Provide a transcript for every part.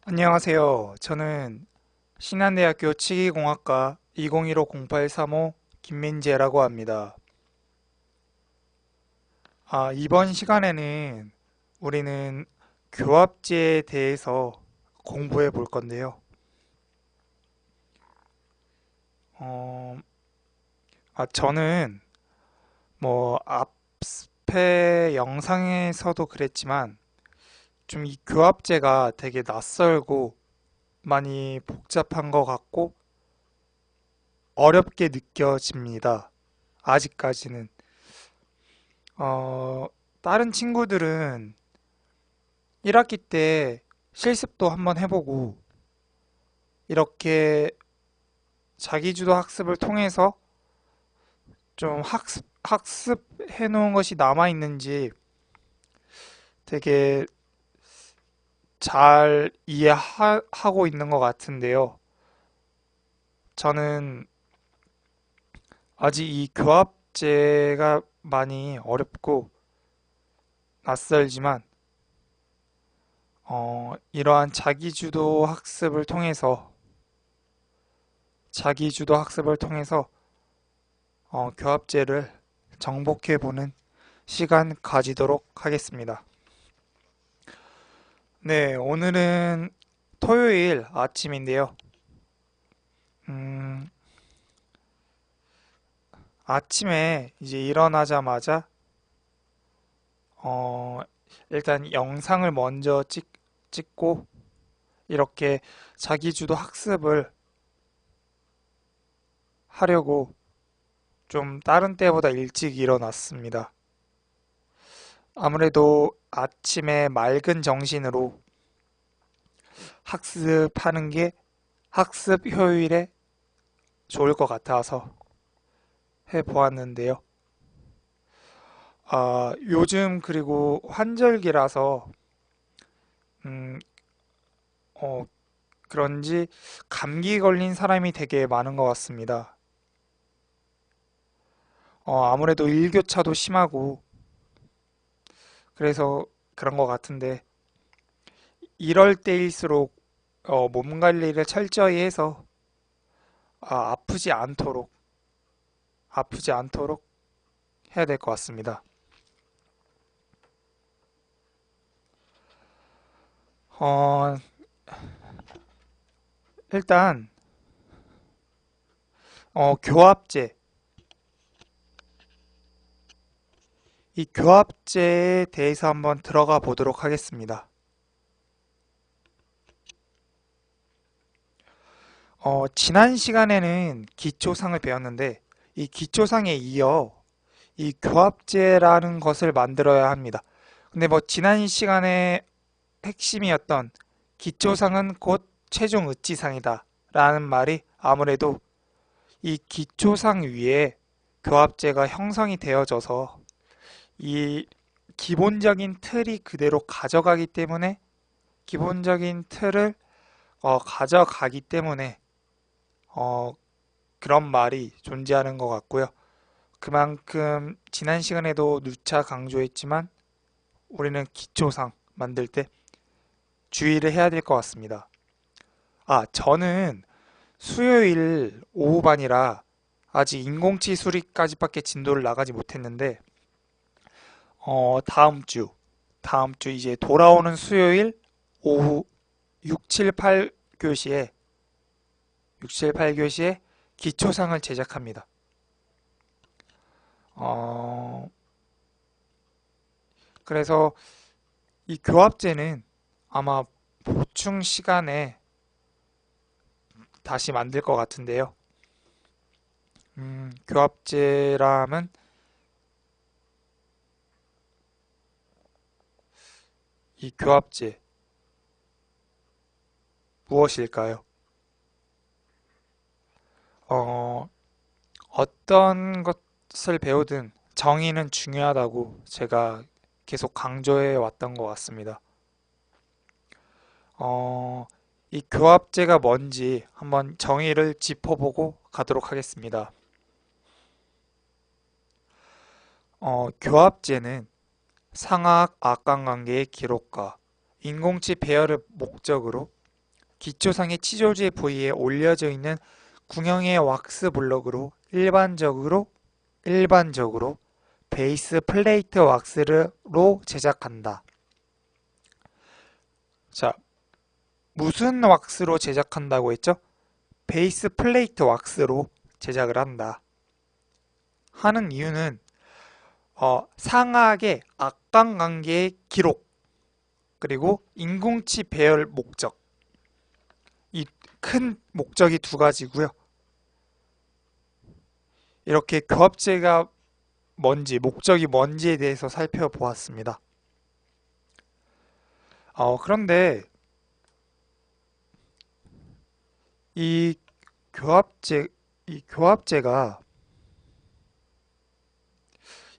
안녕하세요. 저는 신한대학교 치기공학과 2015-0835 김민재라고 합니다. 이번 시간에는 우리는 교합제에 대해서 공부해 볼 건데요. 어, 저는 앞에 영상에서도 그랬지만 좀 이 교합제가 되게 낯설고 많이 복잡한 것 같고 어렵게 느껴집니다. 아직까지는. 어, 다른 친구들은 1학기 때 실습도 한번 해보고 이렇게 자기주도 학습을 통해서 좀 학습해 놓은 것이 남아 있는지 되게 잘 이해하고 있는 것 같은데요. 저는 아직 이 교합제가 많이 어렵고 낯설지만 이러한 자기주도 학습을 통해서 교합제를 정복해보는 시간 가지도록 하겠습니다. 네, 오늘은 토요일 아침인데요. 음, 아침에 이제 일어나자마자 어, 일단 영상을 먼저 찍고 이렇게 자기주도 학습을 하려고 좀 다른 때보다 일찍 일어났습니다. 아무래도 아침에 맑은 정신으로 학습하는 게 학습 효율에 좋을 것 같아서 해보았는데요. 요즘 그리고 환절기라서 음, 어, 그런지 감기 걸린 사람이 되게 많은 것 같습니다. 아무래도 일교차도 심하고 그래서 그런 것 같은데 이럴 때일수록 몸 관리를 철저히 해서 아프지 않도록 해야 될 것 같습니다. 어, 일단 교합제 이 교합제에 대해서 한번 들어가 보도록 하겠습니다. 지난 시간에는 기초상을 배웠는데 이 기초상에 이어 이 교합제라는 것을 만들어야 합니다. 근데 지난 시간에 핵심이었던 기초상은 곧 최종 의치상이다 라는 말이 아무래도 이 기초상 위에 교합제가 형성이 되어져서 이 기본적인 틀이 그대로 가져가기 때문에 기본적인 틀을 가져가기 때문에 어, 그런 말이 존재하는 것 같고요. 그만큼 지난 시간에도 누차 강조했지만 우리는 기초상 만들 때 주의를 해야 될 것 같습니다. 저는 수요일 오후반이라 아직 인공치 수리까지밖에 진도를 나가지 못했는데 다음 주 이제 돌아오는 수요일 오후 6, 7, 8교시에 6, 7, 8교시에 기초상을 제작합니다. 어, 그래서 이 교합제는 아마 보충 시간에 다시 만들 것 같은데요. 교합제라면 이 교합제 무엇일까요? 어, 어떤 것을 배우든 정의는 중요하다고 제가 계속 강조해 왔던 것 같습니다. 어, 이 교합제가 뭔지 한번 정의를 짚어보고 가도록 하겠습니다. 교합제는 상하악 악관관계의 기록과 인공치 배열을 목적으로 기초상의 치조제 부위에 올려져 있는 구형의 왁스 블럭으로 일반적으로 베이스 플레이트 왁스로 제작한다. 자, 무슨 왁스로 제작한다고 했죠? 베이스 플레이트 왁스로 제작을 한다. 하는 이유는 상하의 악관관계의 기록, 그리고 인공치 배열 목적, 이 큰 목적이 두 가지고요. 이렇게 교합제가 뭔지, 목적이 뭔지에 대해서 살펴보았습니다. 그런데 이 교합제가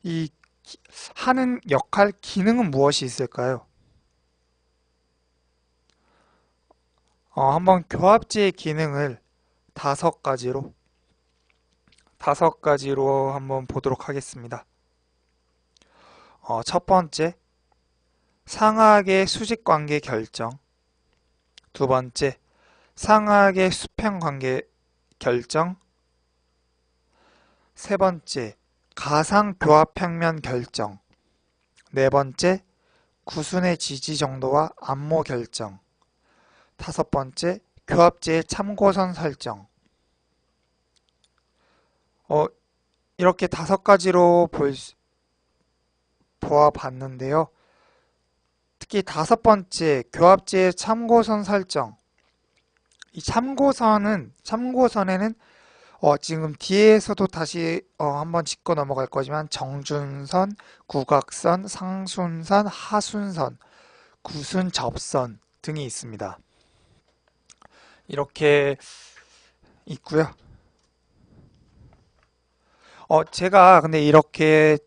이 하는 역할, 기능은 무엇이 있을까요? 한번 교합제의 기능을 다섯 가지로 한번 보도록 하겠습니다. 첫 번째, 상하의 수직관계 결정. 두 번째, 상하의 수평관계 결정. 세 번째, 가상교합평면 결정. 네 번째, 구순의 지지 정도와 안모 결정. 다섯 번째, 교합제의 참고선 설정. 이렇게 다섯 가지로 보아봤는데요. 특히 다섯 번째, 교합제의 참고선 설정. 이 참고선에는 지금 뒤에서도 다시 한번 짚고 넘어갈 거지만 정준선, 국악선, 상순선, 하순선, 구순, 접선 등이 있습니다. 이렇게 있고요. 제가 근데 이렇게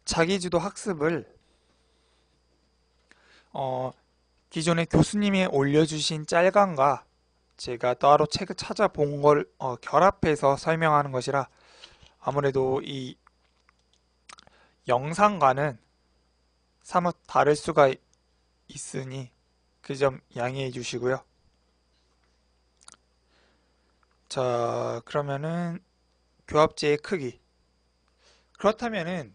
자기주도 학습을 기존에 교수님이 올려주신 짤강과 제가 따로 책을 찾아본 걸 결합해서 설명하는 것이라 아무래도 이 영상과는 사뭇 다를 수가 있으니 그 점 양해해 주시고요. 자, 그러면은 교합제의 크기. 그렇다면은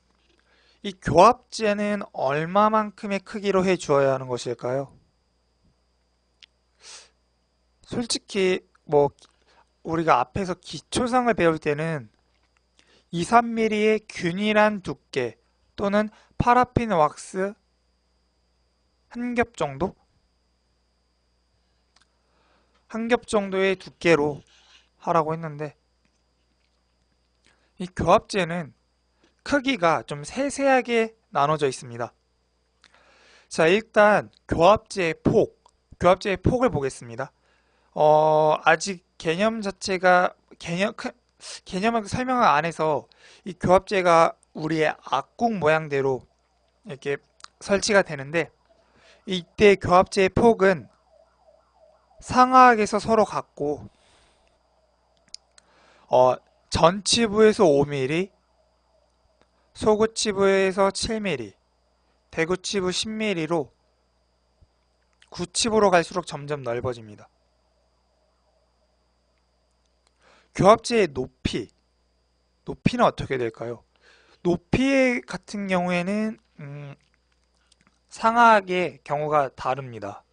이 교합제는 얼마만큼의 크기로 해 주어야 하는 것일까요? 솔직히 우리가 앞에서 기초상을 배울 때는 2, 3mm의 균일한 두께 또는 파라핀 왁스 한 겹 정도의 두께로 하라고 했는데 이 교합제는 크기가 좀 세세하게 나눠져 있습니다. 자, 일단 교합제의 폭을 보겠습니다. 아직 개념을 설명을 안 해서 이 교합제가 우리의 악궁 모양대로 이렇게 설치가 되는데 이때 교합제의 폭은 상하악에서 서로 같고 전치부에서 5mm, 소구치부에서 7mm, 대구치부 10mm로 구치부로 갈수록 점점 넓어집니다. 교합제의 높이는 어떻게 될까요? 높이 같은 경우에는 상하악의 경우가 다릅니다.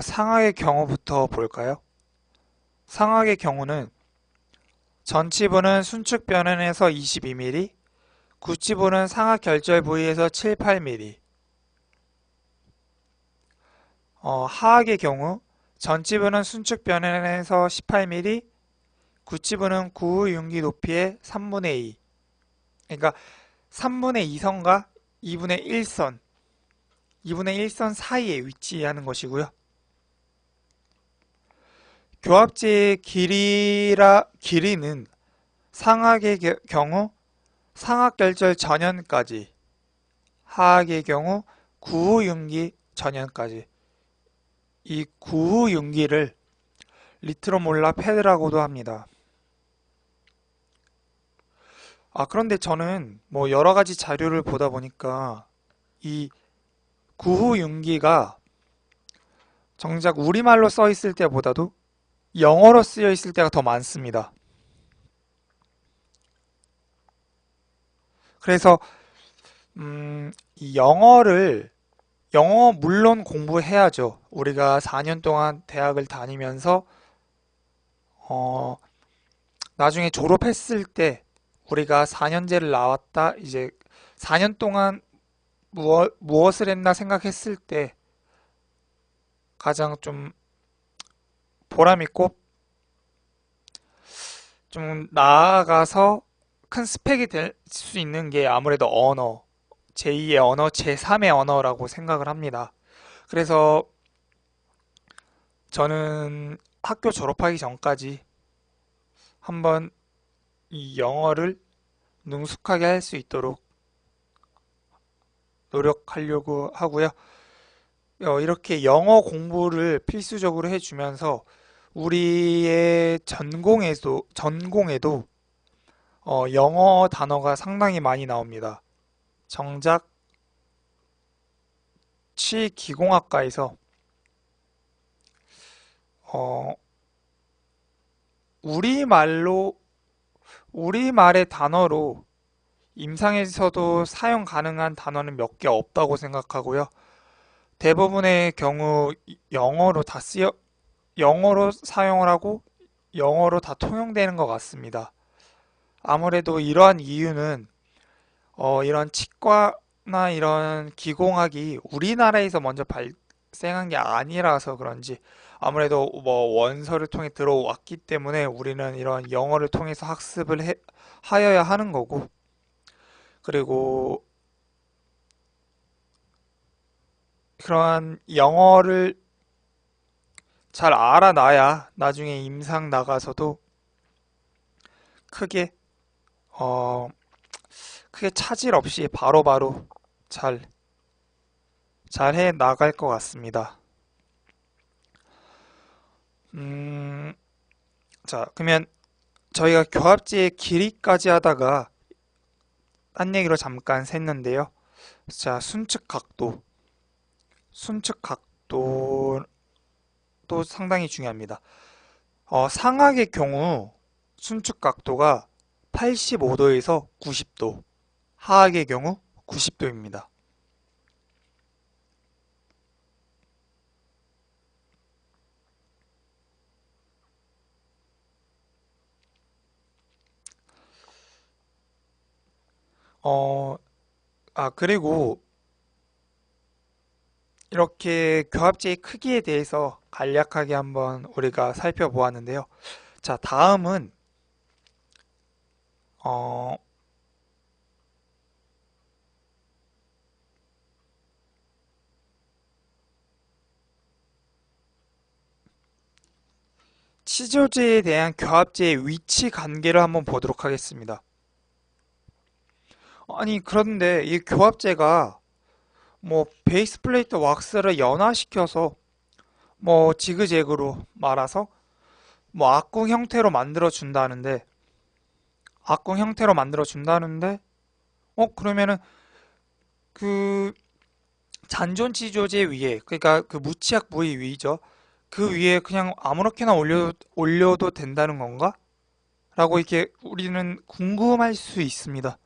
상하악의 경우부터 볼까요? 상하악의 경우는 전치부는 순축 변환에서 22mm, 구치부는 상하 결절 부위에서 7, 8mm. 하악의 경우 전치부는 순축 변환에서 18mm, 구치부는 구후 융기 높이의 3분의 2. 그러니까 3분의 2선과 2분의 1선 사이에 위치하는 것이고요. 교합제의 길이는 상하악의 경우 상하결절 전연까지, 하악의 경우 구후융기 전연까지. 이 구후융기를 리트로몰라 패드라고도 합니다. 그런데 저는 여러 가지 자료를 보다 보니까 이 구후융기가 정작 우리말로 써 있을 때보다도 영어로 쓰여 있을 때가 더 많습니다. 그래서 이 영어 물론 공부해야죠. 우리가 4년 동안 대학을 다니면서 어, 나중에 졸업했을 때 우리가 4년제를 나왔다 이제 4년 동안 무엇을 했나 생각했을 때 가장 좀 보람 있고 좀 나아가서 큰 스펙이 될 수 있는 게 아무래도 언어, 제2의 언어, 제3의 언어라고 생각을 합니다. 그래서 저는 학교 졸업하기 전까지 한번 이 영어를 능숙하게 할 수 있도록 노력하려고 하고요. 이렇게 영어 공부를 필수적으로 해주면서 우리의 전공에도 영어 단어가 상당히 많이 나옵니다. 정작 치기공학과에서 어, 우리말의 단어로 임상에서도 사용 가능한 단어는 몇 개 없다고 생각하고요. 대부분의 경우 영어로 사용을 하고 영어로 다 통용되는 것 같습니다. 아무래도 이러한 이유는 이런 치과나 이런 기공학이 우리나라에서 먼저 발생한 게 아니라서 그런지 아무래도 뭐 원서를 통해 들어왔기 때문에 우리는 이런 영어를 통해서 하여야 하는 거고 그리고 그러한 영어를 잘 알아놔야 나중에 임상 나가서도 크게 어, 크게 차질 없이 바로바로 잘 해 나갈 것 같습니다. 음, 자, 그러면 저희가 교합지의 길이까지 하다가 딴 얘기로 잠깐 샜는데요. 자, 순측 각도도 상당히 중요합니다. 상악의 경우 순측 각도가 85도에서 90도, 하악의 경우 90도입니다. 그리고 이렇게 교합지의 크기에 대해서 간략하게 한번 우리가 살펴보았는데요. 자, 다음은 어, 치조제에 대한 교합제의 위치 관계를 한번 보도록 하겠습니다. 아니, 그런데 이 교합제가 뭐 베이스 플레이트 왁스를 연화시켜서 뭐 지그재그로 말아서 뭐 악궁 형태로 만들어 준다는데 그러면은 그 잔존 치조제 위에 그러니까 그 무치약 부위 위죠. 그 위에 그냥 아무렇게나 올려도 된다는 건가? 라고 이렇게 우리는 궁금할 수 있습니다.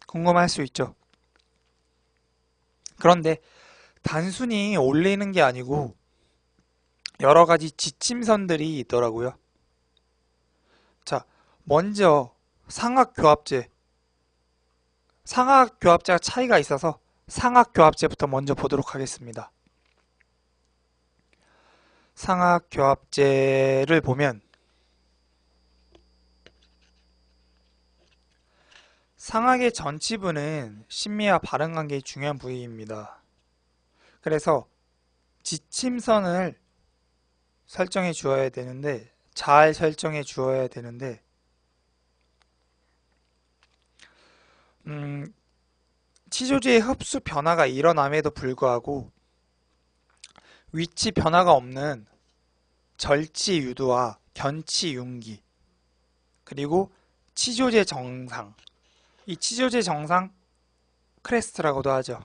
궁금할 수 있죠. 그런데 단순히 올리는 게 아니고 여러 가지 지침선들이 있더라고요. 자, 먼저 상하교합제가 차이가 있어서 상하교합제부터 먼저 보도록 하겠습니다. 상하교합제를 보면 상악의 전치부는 심미와 발음관계의 중요한 부위입니다. 그래서 지침선을 설정해 주어야 되는데 잘 설정해 주어야 되는데 치조제의 흡수 변화가 일어남에도 불구하고 위치 변화가 없는 절치 유두와 견치 융기 그리고 치조제 정상 이 치조제 정상 크레스트라고도 하죠.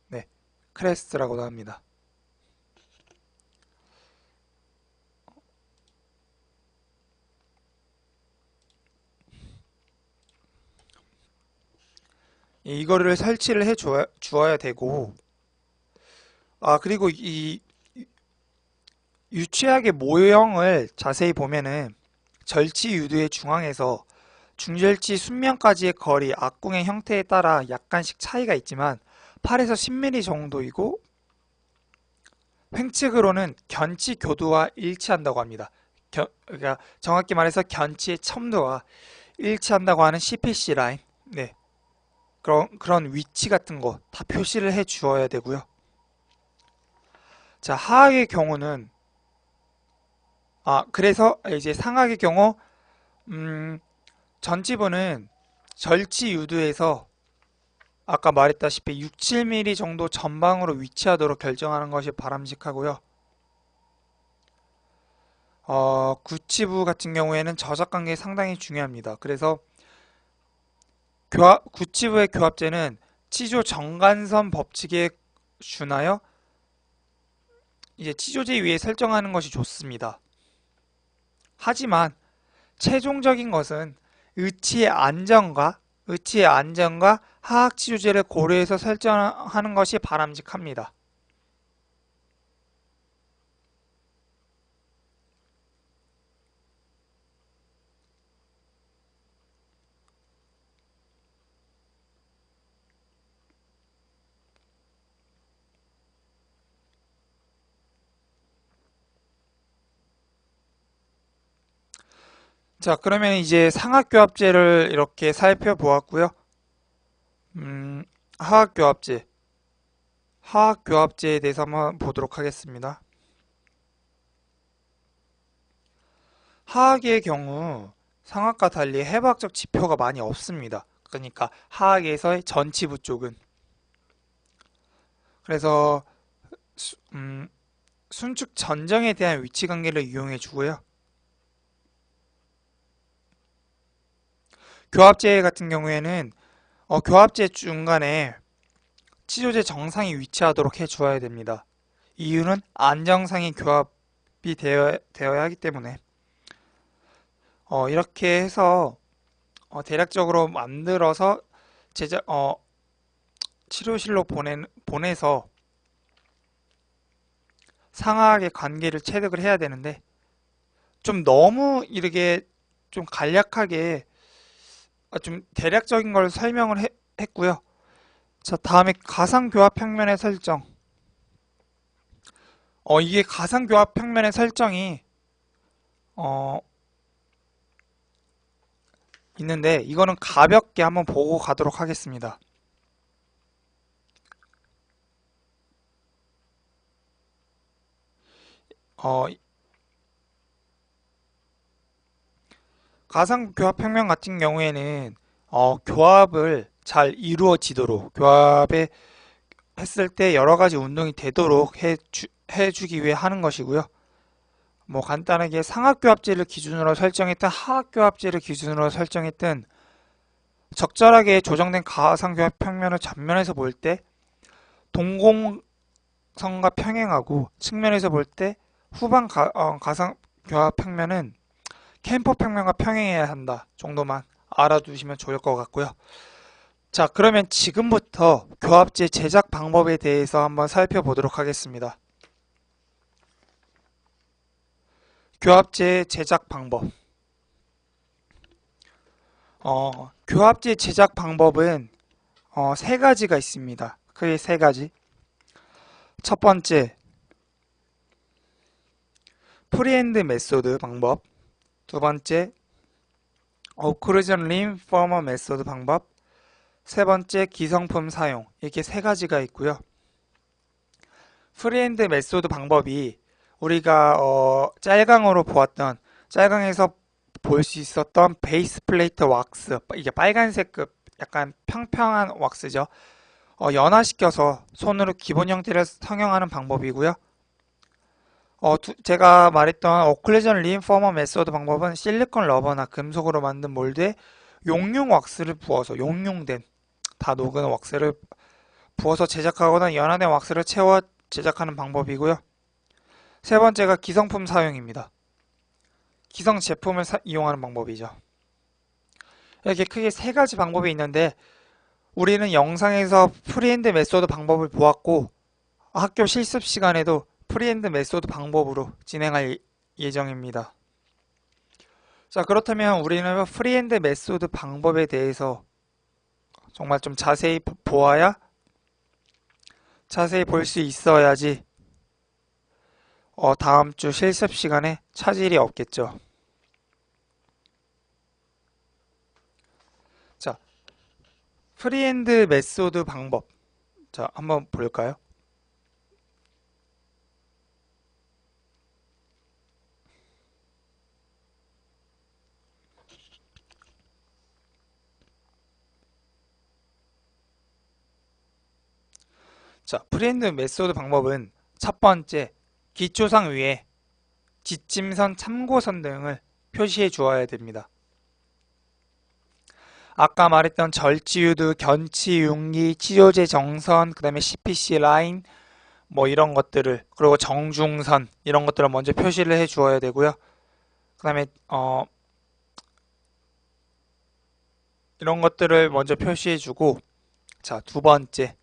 네, 크레스트라고도 합니다. 이거를 설치를 해 주어야 되고, 그리고 이 유취약의 모형을 자세히 보면은 절취 유두의 중앙에서 중절지 순면까지의 거리, 악궁의 형태에 따라 약간씩 차이가 있지만 8에서 10mm 정도이고, 횡측으로는 견치 교두와 일치한다고 합니다. 그러니까 정확히 말해서 견치의 첨도와 일치한다고 하는 CPC 라인, 네, 그런 위치 같은 거 다 표시를 해 주어야 되고요. 자, 하악의 경우는 그래서 이제 상악의 경우 전치부는 절치 유두에서 아까 말했다시피 6, 7mm 정도 전방으로 위치하도록 결정하는 것이 바람직하고요. 구치부 같은 경우에는 저작관계 상당히 중요합니다. 그래서 구치부의 교합제는 치조 정관선 법칙에 준하여 이제 치조제 위에 설정하는 것이 좋습니다. 하지만 최종적인 것은 의치의 안정과 하악 치조제를 고려해서 설정하는 것이 바람직합니다. 자, 그러면 이제 상하교합제를 이렇게 살펴보았고요. 하악교합제, 하악교합제에 대해서 한번 보도록 하겠습니다. 하악의 경우 상악과 달리 해부학적 지표가 많이 없습니다. 그러니까 하악에서의 전치부 쪽은. 그래서 순축 전정에 대한 위치관계를 이용해 주고요. 교합제 같은 경우에는 교합제 중간에 치조제 정상이 위치하도록 해 주어야 됩니다. 이유는 안정상의 교합이 되어야 하기 때문에. 이렇게 해서 대략적으로 만들어서 치료실로 보내서 상하악의 관계를 체득을 해야 되는데, 좀 너무 이렇게 좀 간략하게 좀 대략적인 걸 설명을 했고요. 자, 다음에 가상교합 평면의 설정. 이게 가상교합 평면의 설정이 있는데, 이거는 가볍게 한번 보고 가도록 하겠습니다. 가상교합 평면 같은 경우에는 교합을 잘 이루어지도록, 교합에 했을 때 여러 가지 운동이 되도록 해주기 위해 하는 것이고요. 뭐 간단하게 상하교합제를 기준으로 설정했든 하악교합제를 기준으로 설정했든 적절하게 조정된 가상교합 평면을 전면에서 볼 때 동공성과 평행하고, 측면에서 볼 때 후방 가상교합 평면은 캠퍼 평면과 평행해야 한다 정도만 알아두시면 좋을 것 같고요. 자, 그러면 지금부터 교합제 제작 방법에 대해서 한번 살펴보도록 하겠습니다. 교합제 제작 방법. 교합제 제작 방법은 세 가지가 있습니다. 크게 세 가지. 첫 번째, 프리핸드 메소드 방법. 두 번째, 오클루전 림 포머 메소드 방법. 세 번째, 기성품 사용. 이렇게 세 가지가 있고요. 프리핸드 메소드 방법이 우리가 짤강으로 보았던, 짤강에서 볼 수 있었던 베이스 플레이트 왁스, 이게 빨간색급 약간 평평한 왁스죠. 연화시켜서 손으로 기본 형태를 성형하는 방법이고요. 제가 말했던 오클루전 림포머 메소드 방법은 실리콘 러버나 금속으로 만든 몰드에 용융 왁스를 부어서, 용융된 다 녹은 왁스를 부어서 제작하거나 연화된 왁스를 채워 제작하는 방법이고요. 세 번째가 기성품 사용입니다. 기성 제품을 이용하는 방법이죠. 이렇게 크게 세 가지 방법이 있는데, 우리는 영상에서 프리핸드 메소드 방법을 보았고 학교 실습 시간에도 프리핸드 메소드 방법으로 진행할 예정입니다. 자, 그렇다면 우리는 프리핸드 메소드 방법에 대해서 정말 좀 자세히 보아야 자세히 볼 수 있어야지 다음 주 실습 시간에 차질이 없겠죠. 자, 프리핸드 메소드 방법. 자, 한번 볼까요? 자, 프리핸드 메소드 방법은 첫 번째, 기초상 위에 지침선, 참고선 등을 표시해 주어야 됩니다. 아까 말했던 절지유도, 견치, 융기, 치료제 정선, 그 다음에 CPC 라인, 뭐 이런 것들을, 그리고 정중선, 이런 것들을 먼저 표시를 해 주어야 되고요. 그 다음에, 이런 것들을 먼저 표시해 주고, 자, 두 번째,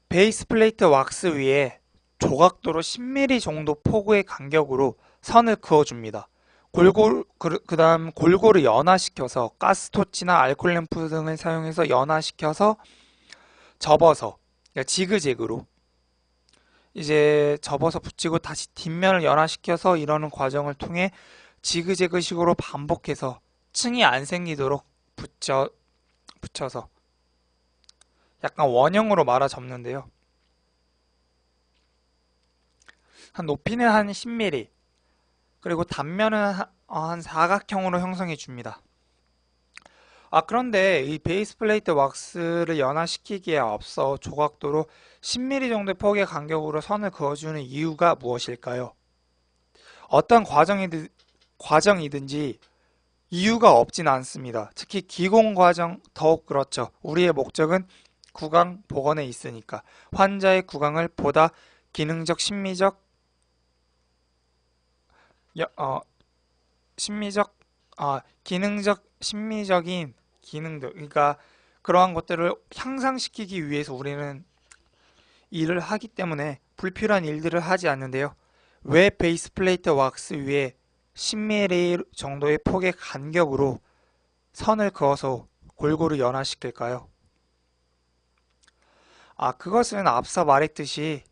베이스 플레이트 왁스 위에 조각도로 10mm 정도 폭의 간격으로 선을 그어줍니다. 그다음 골고루 연화시켜서 가스토치나 알콜 램프 등을 사용해서 연화시켜서 접어서, 그러니까 지그재그로 이제 접어서 붙이고 다시 뒷면을 연화시켜서 이러는 과정을 통해 지그재그 식으로 반복해서 층이 안 생기도록 붙여서 약간 원형으로 말아 접는데요. 높이는 한 10mm, 그리고 단면은 한 사각형으로 형성해 줍니다. 그런데 이 베이스 플레이트 왁스를 연화시키기에 앞서 조각도로 10mm 정도의 폭의 간격으로 선을 그어주는 이유가 무엇일까요? 어떤 과정이든지 이유가 없진 않습니다. 특히 기공 과정 더욱 그렇죠. 우리의 목적은 구강 복원에 있으니까 환자의 구강을 보다 기능적, 심미적, 심미적, 기능적, 심미적인 기능들, 그러니까 그러한 것들을 향상시키기 위해서 우리는 일을 하기 때문에 불필요한 일들을 하지 않는데요. 왜 베이스 플레이트 왁스 위에 10mm 정도의 폭의 간격으로 선을 그어서 골고루 연화시킬까요? 그것은 앞서 말했듯이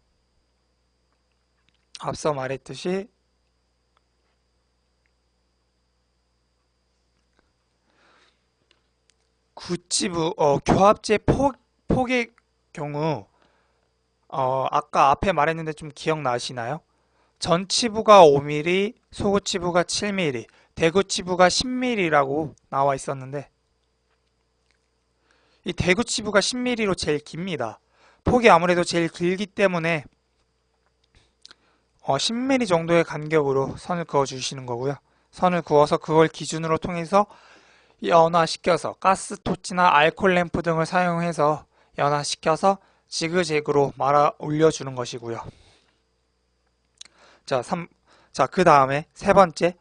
구치부, 교합제 폭의 경우, 아까 앞에 말했는데 좀 기억나시나요? 전치부가 5mm, 소구치부가 7mm, 대구치부가 10mm라고 나와 있었는데, 이 대구치부가 10mm로 제일 깁니다. 폭이 아무래도 제일 길기 때문에 10mm 정도의 간격으로 선을 그어 주시는 거고요. 선을 그어서 그걸 기준으로 통해서 연화시켜서 가스토치나 알콜 램프 등을 사용해서 연화시켜서 지그재그로 말아 올려주는 것이고요. 자, 그 다음에 세 번째,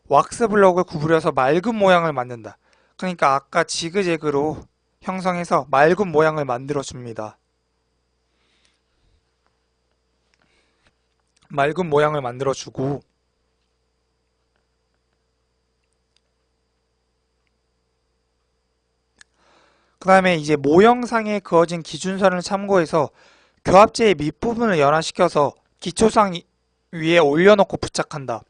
왁스 블록을 구부려서 맑은 모양을 만든다. 그러니까 아까 지그재그로 형성해서 맑은 모양을 만들어 줍니다. 맑은 모양을 만들어 주고, 그 다음에 이제 모형상에 그어진 기준선을 참고해서 교합제의 밑부분을 연화시켜서 기초상 위에 올려놓고 부착한다.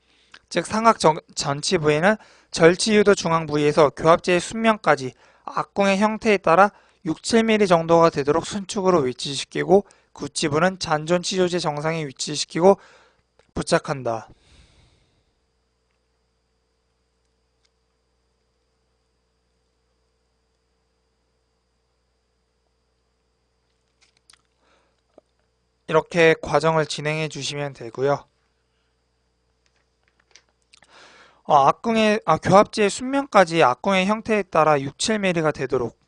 즉 상악 전치부에는 절치유도 중앙 부위에서 교합제의 순면까지 악궁의 형태에 따라 6, 7mm 정도가 되도록 순축으로 위치시키고 구치부는 잔존 치료제 정상에 위치시키고 부착한다. 이렇게 과정을 진행해 주시면 되고요. 교합제의 순면까지 악궁의 형태에 따라 6, 7mm가 되도록.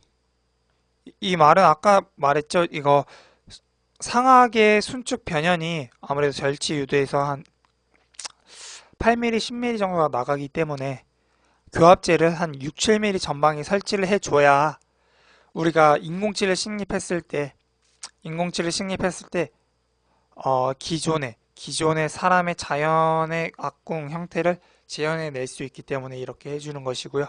이 말은 아까 말했죠. 이거 상악의 순축 변연이 아무래도 절치 유도에서 한 8mm, 10mm 정도가 나가기 때문에 교합제를 한 6, 7mm 전방에 설치를 해줘야 우리가 인공치를 식립했을 때 기존의 사람의 자연의 악궁 형태를 재현해낼 수 있기 때문에 이렇게 해주는 것이고요.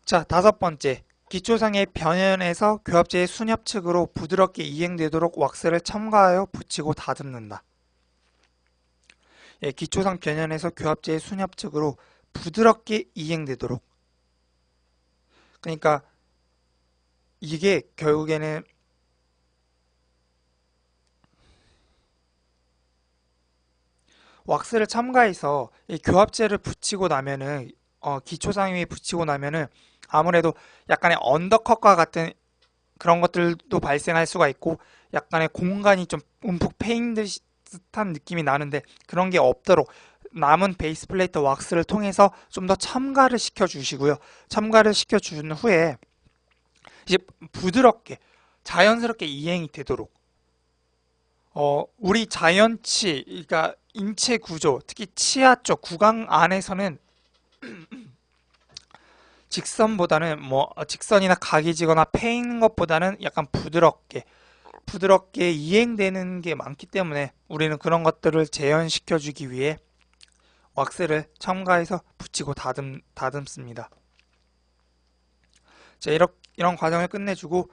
자, 다섯 번째. 기초상의 변연에서 교합제의 순협측으로 부드럽게 이행되도록 왁스를 첨가하여 붙이고 다듬는다. 예, 기초상 변연에서 교합제의 순협측으로 부드럽게 이행되도록. 그러니까 이게 결국에는 왁스를 첨가해서 이 교합제를 붙이고 나면은 기초상위에 붙이고 나면은 아무래도 약간의 언더컷과 같은 그런 것들도 발생할 수가 있고 약간의 공간이 좀 움푹 패인 듯한 느낌이 나는데 그런 게 없도록 남은 베이스 플레이트 왁스를 통해서 좀 더 첨가를 시켜 주시고요. 첨가를 시켜 준 후에 이제 부드럽게 자연스럽게 이행이 되도록 우리 자연치 그러니까 인체 구조 특히 치아 쪽 구강 안에서는 직선보다는 직선이나 각이 지거나 패인 것보다는 약간 부드럽게 이행되는 게 많기 때문에 우리는 그런 것들을 재현시켜 주기 위해 왁스를 첨가해서 붙이고 다듬습니다. 자, 이런 과정을 끝내주고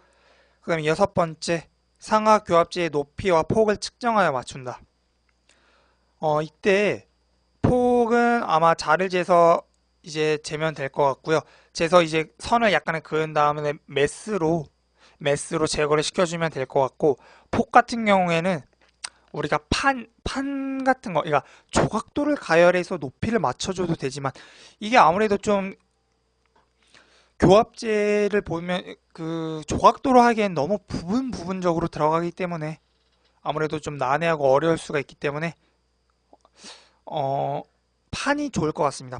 그 다음에 여섯 번째, 상하 교합제의 높이와 폭을 측정하여 맞춘다. 이때 폭은 아마 자를 재서 이제 재면 될 것 같고요. 재서 이제 선을 약간의 그은 다음에 메스로 제거를 시켜주면 될 것 같고, 폭 같은 경우에는 우리가 판 같은 거, 그러니까 조각도를 가열해서 높이를 맞춰줘도 되지만, 이게 아무래도 좀 교합제를 보면 그 조각도로 하기엔 너무 부분적으로 들어가기 때문에 아무래도 좀 난해하고 어려울 수가 있기 때문에 판이 좋을 것 같습니다.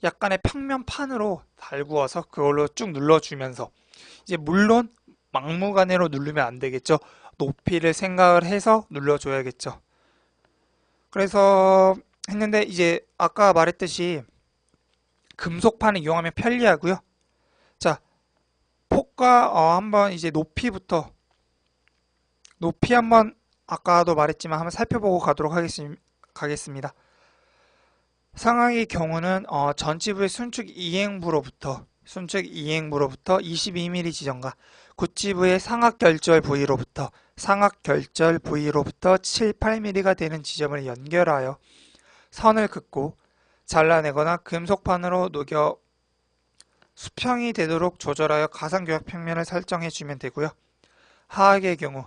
약간의 평면판으로 달구어서 그걸로 쭉 눌러주면서 이제 물론 막무가내로 누르면 안 되겠죠. 높이를 생각을 해서 눌러줘야겠죠. 그래서 했는데 이제 아까 말했듯이 금속판을 이용하면 편리하고요. 자, 폭과 한번 이제 높이 한번 아까도 말했지만 한번 살펴보고 가도록 하겠습니다. 상하의 경우는 전치부의 순축 이행부로부터 22mm 지점과 구치부의 상악결절 부위로부터 7, 8mm가 되는 지점을 연결하여 선을 긋고 잘라내거나 금속판으로 녹여 수평이 되도록 조절하여 가상교합 평면을 설정해 주면 되고요. 하악의 경우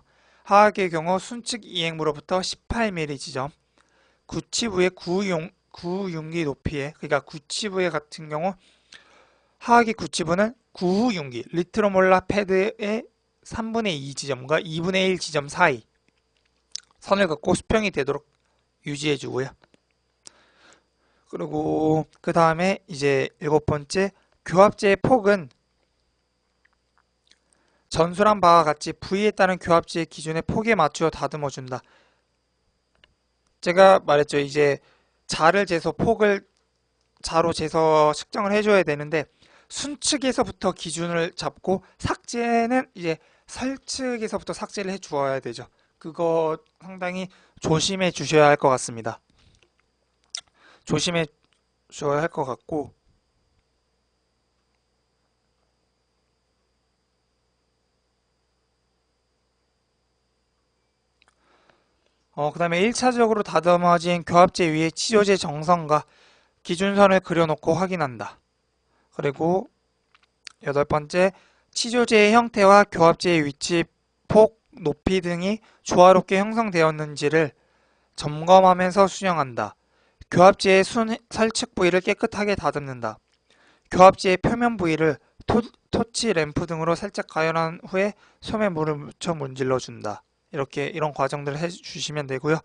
순측 이행부로부터 18mm 지점, 구치부의 구흉기 높이에, 그러니까 구치부의 같은 경우 하악의 구치부는 구흉기 리트로몰라 패드의 3분의 2 지점과 2분의 1 지점 사이 선을 긋고 수평이 되도록 유지해 주고요. 그리고 그 다음에 이제 일곱 번째, 교합제의 폭은 전술한 바와 같이 부위에 따른 교합제의 기준의 폭에 맞추어 다듬어 준다. 제가 말했죠. 이제 자로 재서 측정을 해줘야 되는데 순측에서부터 기준을 잡고 삭제는 이제 설측에서부터 삭제를 해 주어야 되죠. 그거 상당히 조심해 주셔야 할 것 같습니다. 조심해 주셔야 할 것 같고, 그 다음에 1차적으로 다듬어진 교합제 위에 치조제 정성과 기준선을 그려놓고 확인한다. 그리고 여덟 번째, 치조제의 형태와 교합제의 위치, 폭, 높이 등이 조화롭게 형성되었는지를 점검하면서 수정한다. 교합제의 설측 부위를 깨끗하게 다듬는다. 교합제의 표면 부위를 토치 램프 등으로 살짝 가열한 후에 솜에 물을 묻혀 문질러 준다. 이런 과정들을 해주시면 되고요.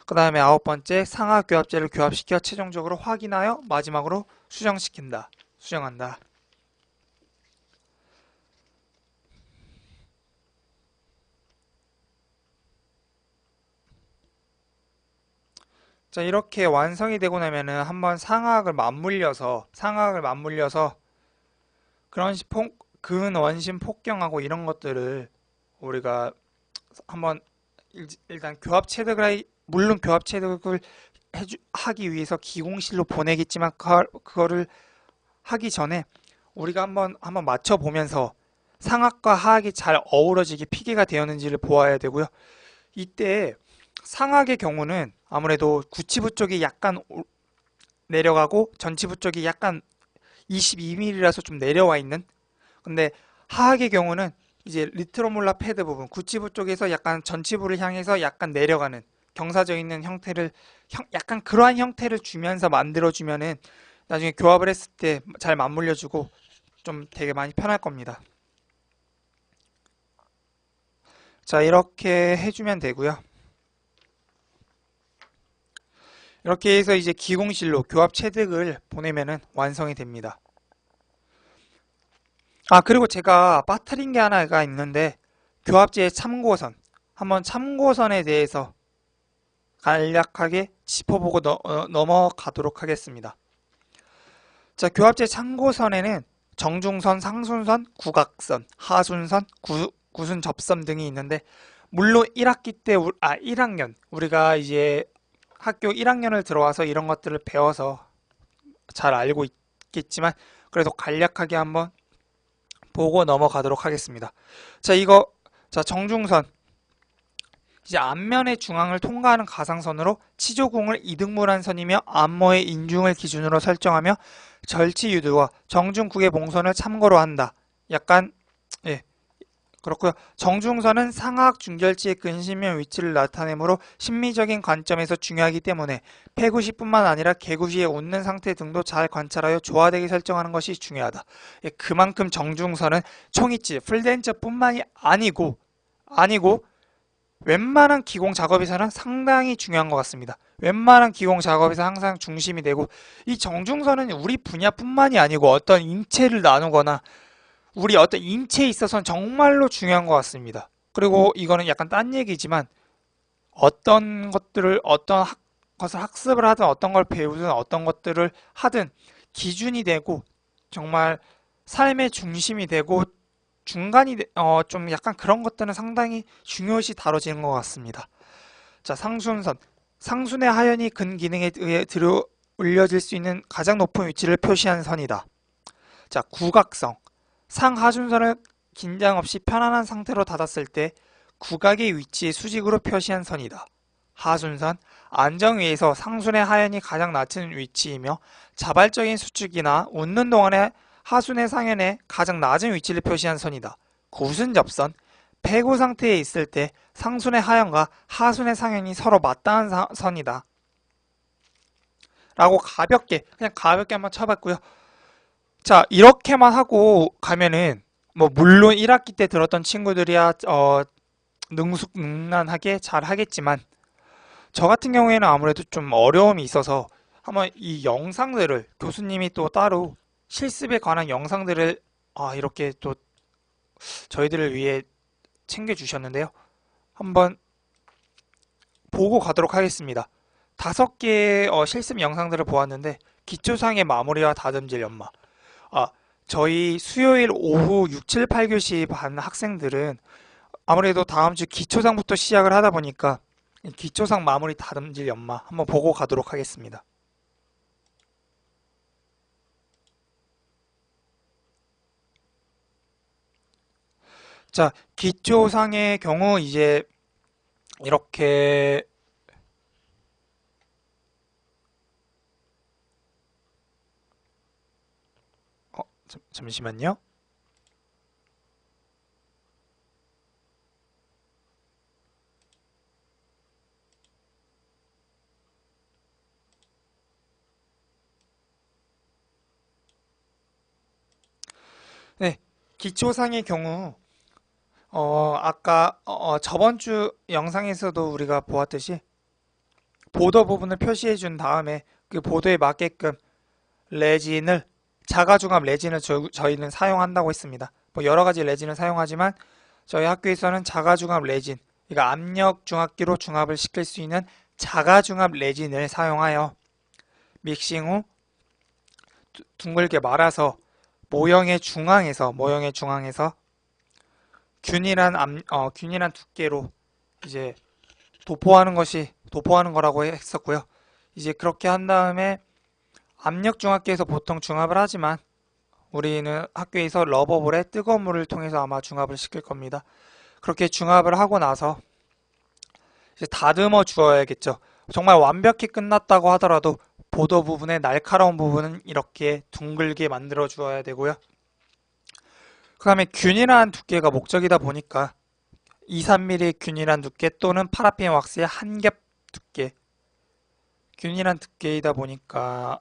그 다음에 아홉 번째, 상하 교합제를 교합시켜 최종적으로 확인하여 마지막으로 수정한다. 자, 이렇게 완성이 되고 나면은 한번 상하악을 맞물려서 근원심 폭경하고 이런 것들을 우리가 한번 일단 물론 교합 체득을 하기 위해서 기공실로 보내겠지만 그거를 하기 전에 우리가 한번 맞춰보면서 상악과 하악이 잘 어우러지게 피계가 되었는지를 보아야 되고요. 이때 상악의 경우는 아무래도 구치부 쪽이 약간 내려가고 전치부 쪽이 약간 22mm라서 좀 내려와 있는, 근데 하악의 경우는 이제 리트로몰라 패드 부분 구치부 쪽에서 약간 전치부를 향해서 약간 내려가는 경사져 있는 형태를 약간 그러한 형태를 주면서 만들어주면은 나중에 교합을 했을 때 잘 맞물려주고 좀 되게 많이 편할 겁니다. 자, 이렇게 해주면 되고요. 이렇게 해서 이제 기공실로 교합 체득을 보내면은 완성이 됩니다. 아, 그리고 제가 빠뜨린 게 하나가 있는데 교합제의 참고선, 한번 참고선에 대해서 간략하게 짚어보고 넘어가도록 하겠습니다. 자, 교합제 참고선에는 정중선, 상순선, 구각선, 하순선, 구순 접선 등이 있는데, 물론 1학년 우리가 이제 학교 1학년을 들어와서 이런 것들을 배워서 잘 알고 있겠지만 그래도 간략하게 한번 보고 넘어가도록 하겠습니다. 자, 정중선, 이제 앞면의 중앙을 통과하는 가상선으로 치조공을 이등분한 선이며 앞모의 인중을 기준으로 설정하며 절치유두와 정중국의 봉선을 참고로 한다. 약간 예, 그렇고요. 정중선은 상하악 중절지의 근심면 위치를 나타내므로 심미적인 관점에서 중요하기 때문에 폐구시뿐만 아니라 개구시의 웃는 상태 등도 잘 관찰하여 조화되게 설정하는 것이 중요하다. 예, 그만큼 정중선은 총이치, 풀덴처뿐만이 아니고 웬만한 기공 작업에서는 상당히 중요한 것 같습니다. 웬만한 기공 작업에서 항상 중심이 되고, 이 정중선은 우리 분야뿐만이 아니고 어떤 인체를 나누거나 우리 어떤 인체에 있어서는 정말로 중요한 것 같습니다. 그리고 이거는 약간 딴 얘기지만 어떤 것을 학습을 하든 어떤 걸 배우든 어떤 것들을 하든 기준이 되고 정말 삶의 중심이 되고 좀 약간 그런 것들은 상당히 중요시 다뤄지는 것 같습니다. 자, 상순선. 상순의 하연이 근기능에 의해 들어 올려질 수 있는 가장 높은 위치를 표시한 선이다. 자, 구각성. 상하순선을 긴장 없이 편안한 상태로 닫았을 때 구각의 위치의 수직으로 표시한 선이다. 하순선. 안정위에서 상순의 하연이 가장 낮은 위치이며 자발적인 수축이나 웃는 동안에 하순의 상현의 가장 낮은 위치를 표시한 선이다. 구순접선. 폐고 상태에 있을 때 상순의 하연과 하순의 상현이 서로 맞닿은 선이다. 라고 그냥 가볍게 한번 쳐봤고요. 자, 이렇게만 하고 가면은 뭐 물론 1학기 때 들었던 친구들이야 능숙능란하게 잘 하겠지만 저 같은 경우에는 아무래도 좀 어려움이 있어서 한번 이 영상들을 교수님이 또 따로 실습에 관한 영상들을 이렇게 또 저희들을 위해 챙겨주셨는데요. 한번 보고 가도록 하겠습니다. 5개의 실습 영상들을 보았는데 기초상의 마무리와 다듬질 연마. 저희 수요일 오후 6, 7, 8교시 반 학생들은 아무래도 다음 주 기초상부터 시작을 하다 보니까 기초상 마무리 다듬질 연마 한번 보고 가도록 하겠습니다. 자, 기초상의 경우 이제 이렇게 잠시만요. 네, 기초상의 경우 아까 저번 주 영상에서도 우리가 보았듯이 보더 부분을 표시해 준 다음에 그 보도에 맞게끔 레진을 자가중압 레진을 저희는 사용한다고 했습니다. 뭐 여러 가지 레진을 사용하지만 저희 학교에서는 자가중압 레진, 그러니까 압력 중압기로 중압을 시킬 수 있는 자가중압 레진을 사용하여 믹싱 후 둥글게 말아서 모형의 중앙에서 균일한 두께로 이제 도포하는 거라고 했었고요. 이제 그렇게 한 다음에 압력중압기에서 보통 중압을 하지만 우리는 학교에서 러버볼에 뜨거운 물을 통해서 아마 중압을 시킬 겁니다. 그렇게 중압을 하고 나서 이제 다듬어 주어야겠죠. 정말 완벽히 끝났다고 하더라도 보도 부분의 날카로운 부분은 이렇게 둥글게 만들어 주어야 되고요. 그 다음에 균일한 두께가 목적이다 보니까 2, 3mm 균일한 두께 또는 파라핀 왁스의 한 겹 두께, 균일한 두께이다 보니까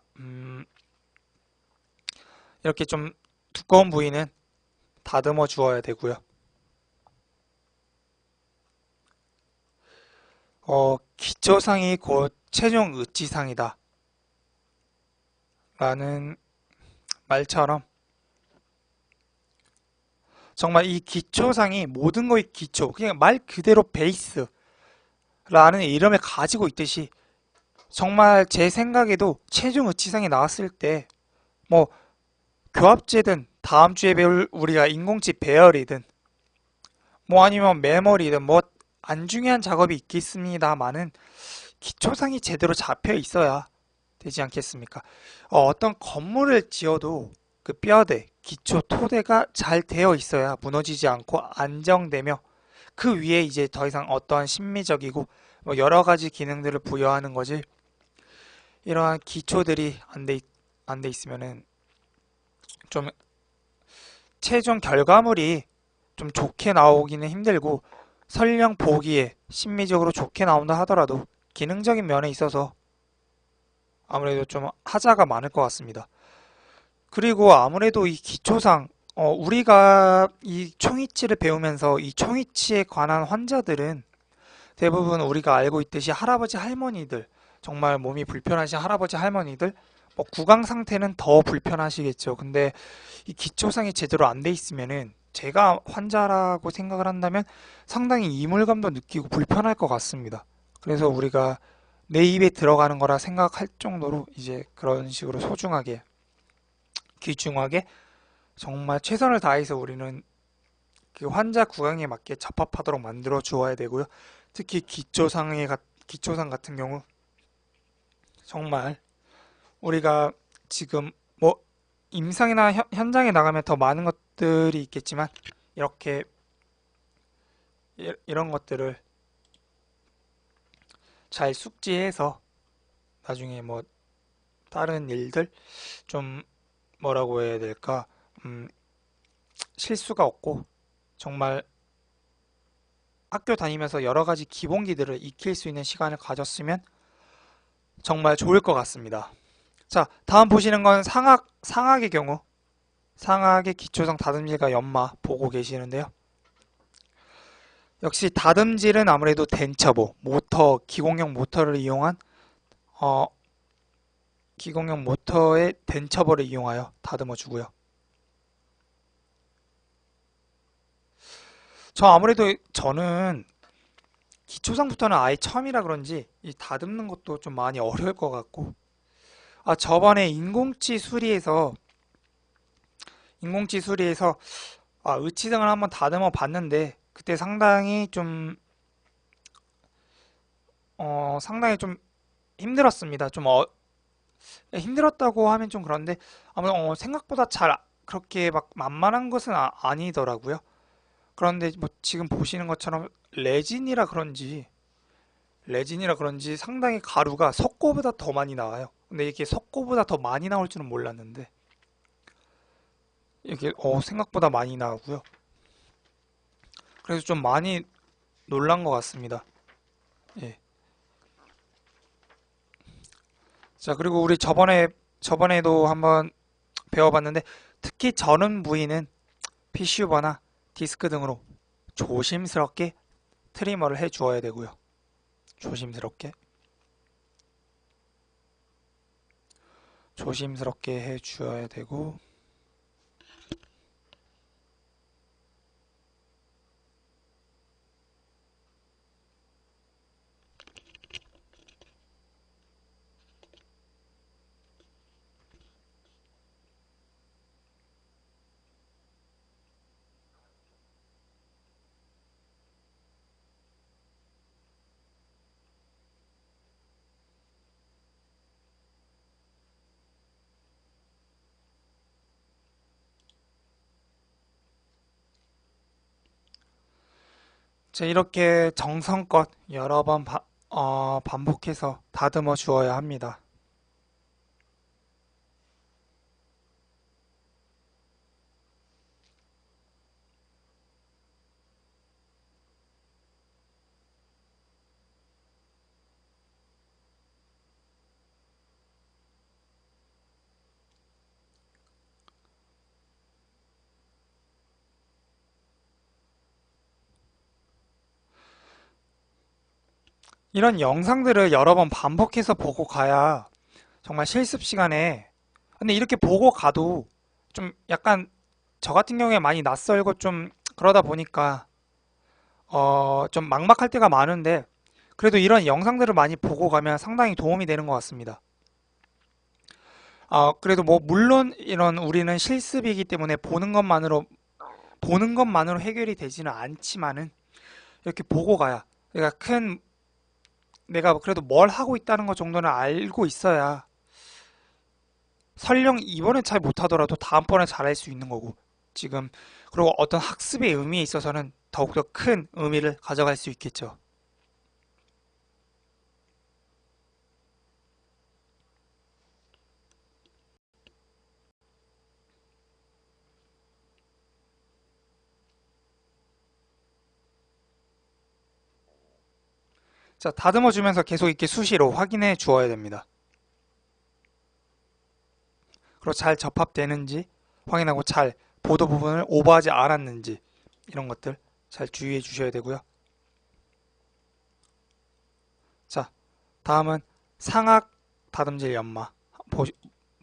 이렇게 좀 두꺼운 부위는 다듬어 주어야 되고요. 기초상이 곧 최종 의치상이다 라는 말처럼 정말 이 기초상이 모든 거의 기초, 그냥 말 그대로 베이스라는 이름을 가지고 있듯이 정말 제 생각에도 최종 의치상이 나왔을 때 뭐 교합제든 다음 주에 배울 우리가 인공지 배열이든 뭐 아니면 메모리든 뭐 안 중요한 작업이 있겠습니다만은 기초상이 제대로 잡혀 있어야 되지 않겠습니까? 어떤 건물을 지어도 그 뼈대, 기초, 토대가 잘 되어 있어야 무너지지 않고 안정되며 그 위에 이제 더 이상 어떠한 심미적이고 뭐 여러 가지 기능들을 부여하는 거지 이러한 기초들이 안 돼 있으면은 좀 최종 결과물이 좀 좋게 나오기는 힘들고 설령 보기에 심미적으로 좋게 나온다 하더라도 기능적인 면에 있어서 아무래도 좀 하자가 많을 것 같습니다. 그리고 아무래도 이 기초상, 우리가 이 총이치를 배우면서 이 총이치에 관한 환자들은 대부분 우리가 알고 있듯이 할아버지 할머니들, 정말 몸이 불편하신 할아버지 할머니들, 뭐 구강 상태는 더 불편하시겠죠. 근데 이 기초상이 제대로 안 돼 있으면은 제가 환자라고 생각을 한다면 상당히 이물감도 느끼고 불편할 것 같습니다. 그래서 우리가 내 입에 들어가는 거라 생각할 정도로 이제 그런 식으로 소중하게 귀중하게 정말 최선을 다해서 우리는 그 환자 구강에 맞게 적합하도록 만들어 주어야 되고요. 특히 기초상 같은 경우 정말 우리가 지금 뭐 임상이나 현장에 나가면 더 많은 것들이 있겠지만 이렇게 이런 것들을 잘 숙지해서 나중에 뭐 다른 일들 좀 뭐라고 해야 될까 실수가 없고 정말 학교 다니면서 여러 가지 기본기들을 익힐 수 있는 시간을 가졌으면 정말 좋을 것 같습니다. 자, 다음 보시는 건 상악의 경우 상악의 기초상 다듬질과 연마 보고 계시는데요. 역시 다듬질은 아무래도 덴처보, 기공용 모터를 이용한 어, 기공용 모터의 덴처보를 이용하여 다듬어 주고요. 저는 기초상부터는 아예 처음이라 그런지 이 다듬는 것도 좀 많이 어려울 것 같고 저번에 인공치 수리에서 의치등을 한번 다듬어 봤는데 그때 상당히 좀 힘들었습니다. 힘들었다고 하면 좀 그런데 아마 생각보다 그렇게 막 만만한 것은 아니더라고요. 그런데 뭐 지금 보시는 것처럼 레진이라 그런지 상당히 가루가 석고보다 더 많이 나와요. 근데 이게 석고보다 더 많이 나올 줄은 몰랐는데 이게 생각보다 많이 나오고요. 그래서 좀 많이 놀란 것 같습니다. 예. 자, 그리고 우리 저번에도 한번 배워봤는데 특히 저는 부위는 피슈버나 디스크 등으로 조심스럽게 트리머를 해 주어야 되고요. 조심스럽게 해 주어야 되고 자, 이렇게 정성껏 여러 번 반복해서 다듬어 주어야 합니다. 이런 영상들을 여러 번 반복해서 보고 가야 정말 실습 시간에, 근데 이렇게 보고 가도 좀 약간 저 같은 경우에 많이 낯설고 좀 그러다 보니까 좀 막막할 때가 많은데, 그래도 이런 영상들을 많이 보고 가면 상당히 도움이 되는 것 같습니다. 그래도 뭐 물론 이런 우리는 실습이기 때문에 보는 것만으로 해결이 되지는 않지만은 이렇게 보고 가야, 그러니까 내가 그래도 뭘 하고 있다는 것 정도는 알고 있어야 설령 이번에 잘 못하더라도 다음번에 잘할 수 있는 거고, 지금 그리고 어떤 학습의 의미에 있어서는 더욱더 큰 의미를 가져갈 수 있겠죠. 자, 다듬어 주면서 계속 이렇게 수시로 확인해 주어야 됩니다. 그리고 잘 접합되는지 확인하고 잘 보도 부분을 오버하지 않았는지 이런 것들 잘 주의해 주셔야 되고요. 자, 다음은 상악 다듬질 연마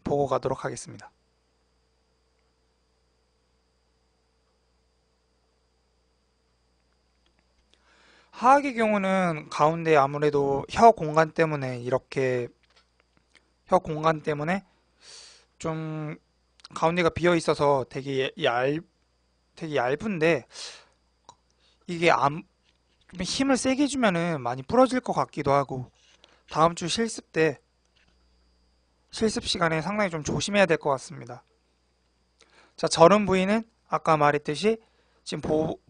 보고 가도록 하겠습니다. 하악의 경우는 가운데 아무래도 혀 공간 때문에 좀 가운데가 비어 있어서 되게 얇은데, 이게 좀 힘을 세게 주면은 많이 부러질 것 같기도 하고, 다음 주 실습 시간에 상당히 좀 조심해야 될 것 같습니다. 자, 저른 부위는 아까 말했듯이 지금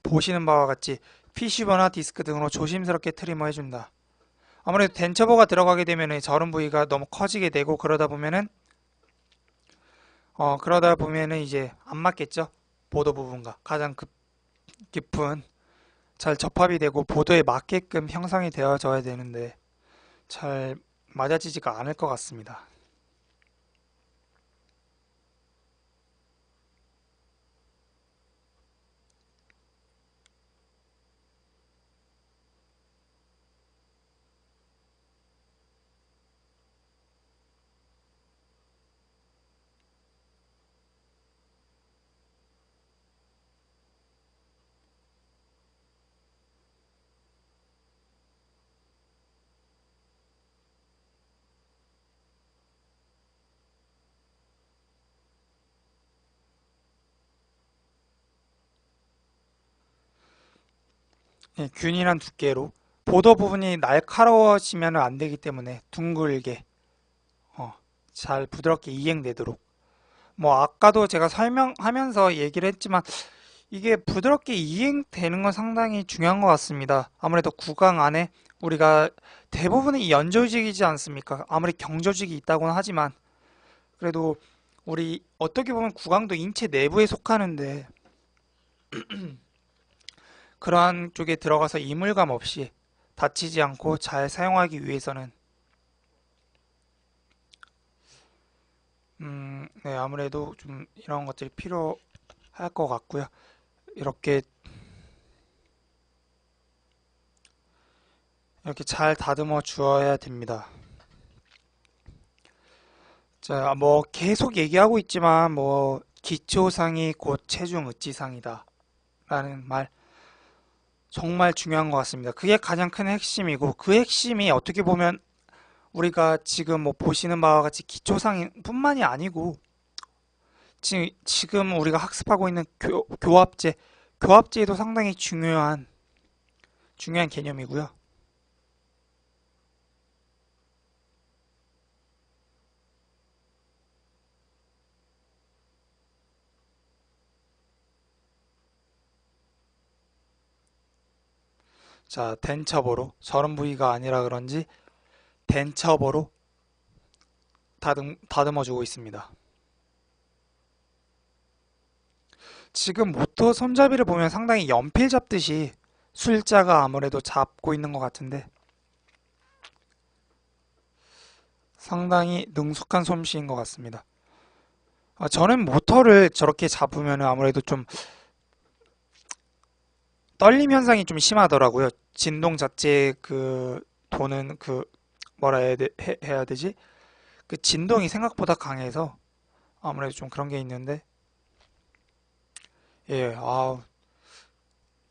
보시는 바와 같이 피쉬버나 디스크 등으로 조심스럽게 트리머 해준다. 아무래도 덴처버가 들어가게 되면 저른 부위가 너무 커지게 되고, 그러다 보면은 이제 안 맞겠죠? 보도 부분과 가장 깊은 잘 접합이 되고 보도에 맞게끔 형성이 되어져야 되는데 잘 맞아지지가 않을 것 같습니다. 예, 균일한 두께로 보도 부분이 날카로워지면 안 되기 때문에 둥글게 어, 잘 부드럽게 이행되도록, 뭐 아까도 제가 설명하면서 얘기를 했지만 이게 부드럽게 이행되는 건 상당히 중요한 것 같습니다. 아무래도 구강 안에 우리가 대부분이 연조직이지 않습니까? 아무리 경조직이 있다고는 하지만 그래도 우리 어떻게 보면 구강도 인체 내부에 속하는데, 그러한 쪽에 들어가서 이물감 없이 다치지 않고 잘 사용하기 위해서는 네, 아무래도 좀 이런 것들이 필요할 것 같고요. 이렇게 이렇게 잘 다듬어 주어야 됩니다. 자, 뭐 계속 얘기하고 있지만 뭐 기초상이 곧 체중 의지상이다 라는 말 정말 중요한 것 같습니다. 그게 가장 큰 핵심이고, 그 핵심이 어떻게 보면 우리가 지금 뭐 보시는 바와 같이 기초상뿐만이 아니고 지금 우리가 학습하고 있는 교합제도 상당히 중요한 개념이고요. 자, 덴처버로 저런 부위가 아니라 그런지 덴처버로 다듬어주고 있습니다. 지금 모터 손잡이를 보면 상당히 연필 잡듯이 술자가 아무래도 잡고 있는 것 같은데 상당히 능숙한 솜씨인 것 같습니다. 저는 모터를 저렇게 잡으면 아무래도 좀 떨림 현상이 좀 심하더라고요. 진동 자체 그 도는 그 뭐라 해야 되지? 그 진동이 생각보다 강해서 아무래도 좀 그런 게 있는데 예,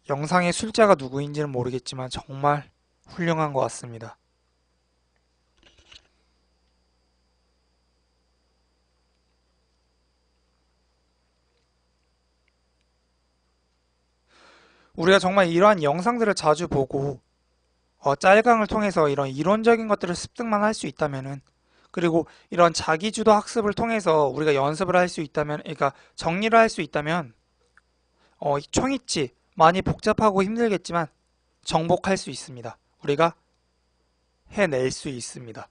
영상의 술자가 누구인지는 모르겠지만 정말 훌륭한 것 같습니다. 우리가 정말 이러한 영상들을 자주 보고 짤강을 통해서 이런 이론적인 것들을 습득만 할 수 있다면은 그리고 이런 자기주도 학습을 통해서 우리가 연습을 할 수 있다면 그러니까 정리를 할 수 있다면 총이치 많이 복잡하고 힘들겠지만 정복할 수 있습니다. 우리가 해낼 수 있습니다.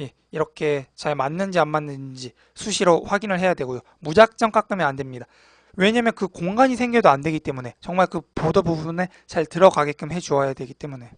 예, 이렇게 잘 맞는지 안 맞는지 수시로 확인을 해야 되고요. 무작정 깎으면 안 됩니다. 왜냐면 그 공간이 생겨도 안 되기 때문에 정말 그 보더 부분에 잘 들어가게끔 해 주어야 되기 때문에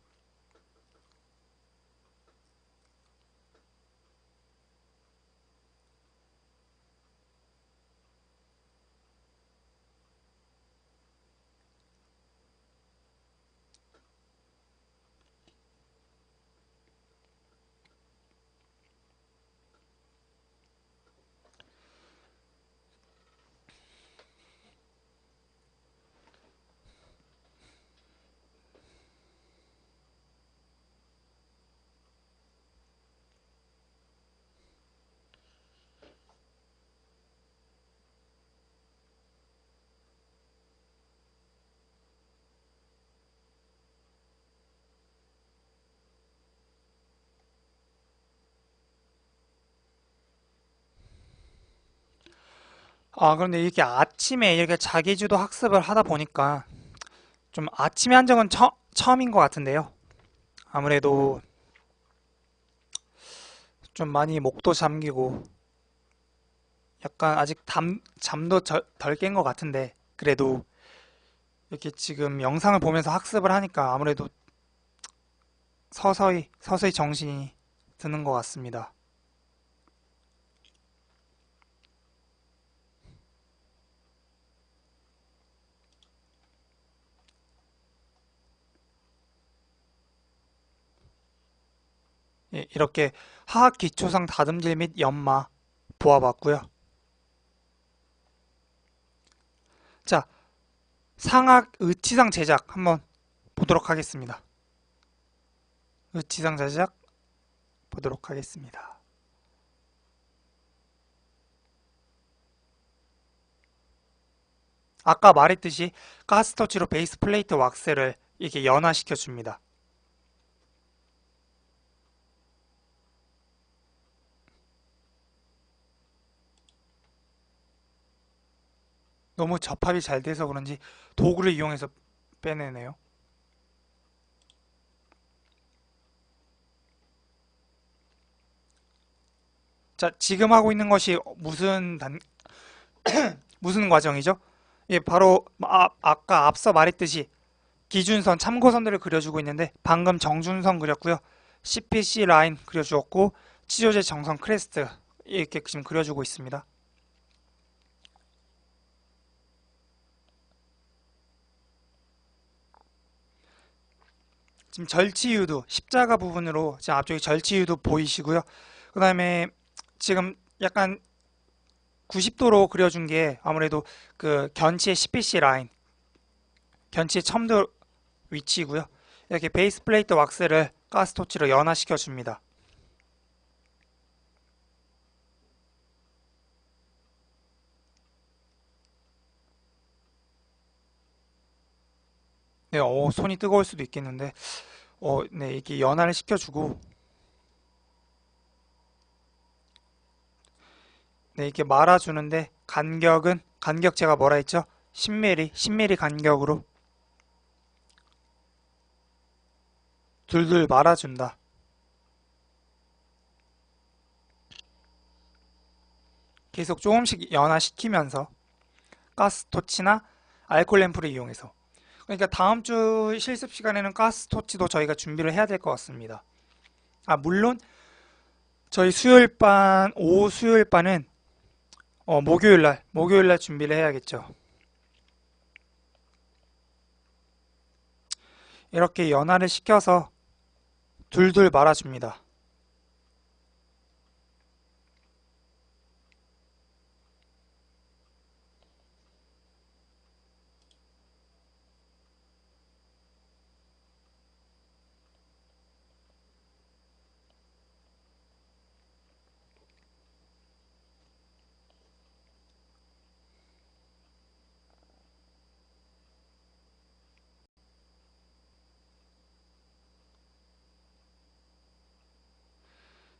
그런데 이렇게 아침에 이렇게 자기주도 학습을 하다 보니까 좀 아침에 한 적은 처음인 것 같은데요. 아무래도 좀 많이 목도 잠기고 약간 아직 잠도 덜 깬 것 같은데 그래도 이렇게 지금 영상을 보면서 학습을 하니까 아무래도 서서히 정신이 드는 것 같습니다. 예, 이렇게 하학 기초상 다듬질 및 연마 보아봤고요. 자, 상학 의치상 제작 한번 보도록 하겠습니다. 의치상 제작 보도록 하겠습니다. 아까 말했듯이 가스터치로 베이스 플레이트 왁스를 이렇게 연화시켜 줍니다. 너무 접합이 잘 돼서 그런지 도구를 이용해서 빼내네요. 자, 지금 하고 있는 것이 무슨 과정이죠? 예, 바로 아까 앞서 말했듯이 기준선, 참고선들을 그려주고 있는데 방금 정준선 그렸고요. CPC 라인 그려주었고 치조제 정선 크레스트 이렇게 지금 그려주고 있습니다. 지금 절치유도 십자가 부분으로 지금 앞쪽에 절치유도 보이시고요. 그 다음에 지금 약간 90도로 그려준 게 아무래도 그 견치의 CPC 라인, 견치의 첨도 위치고요. 이렇게 베이스 플레이트 왁스를 가스토치로 연화시켜 줍니다. 네, 손이 뜨거울 수도 있겠는데, 네, 이렇게 연화를 시켜주고, 네, 이렇게 말아주는데, 간격 제가 뭐라 했죠? 10mm 간격으로 둘둘 말아준다. 계속 조금씩 연화시키면서 가스토치나 알콜 램프를 이용해서. 그러니까 다음 주 실습 시간에는 가스토치도 저희가 준비를 해야 될 것 같습니다. 물론 저희 수요일반, 오후 수요일반은 목요일날 준비를 해야겠죠. 이렇게 연화를 시켜서 둘둘 말아줍니다.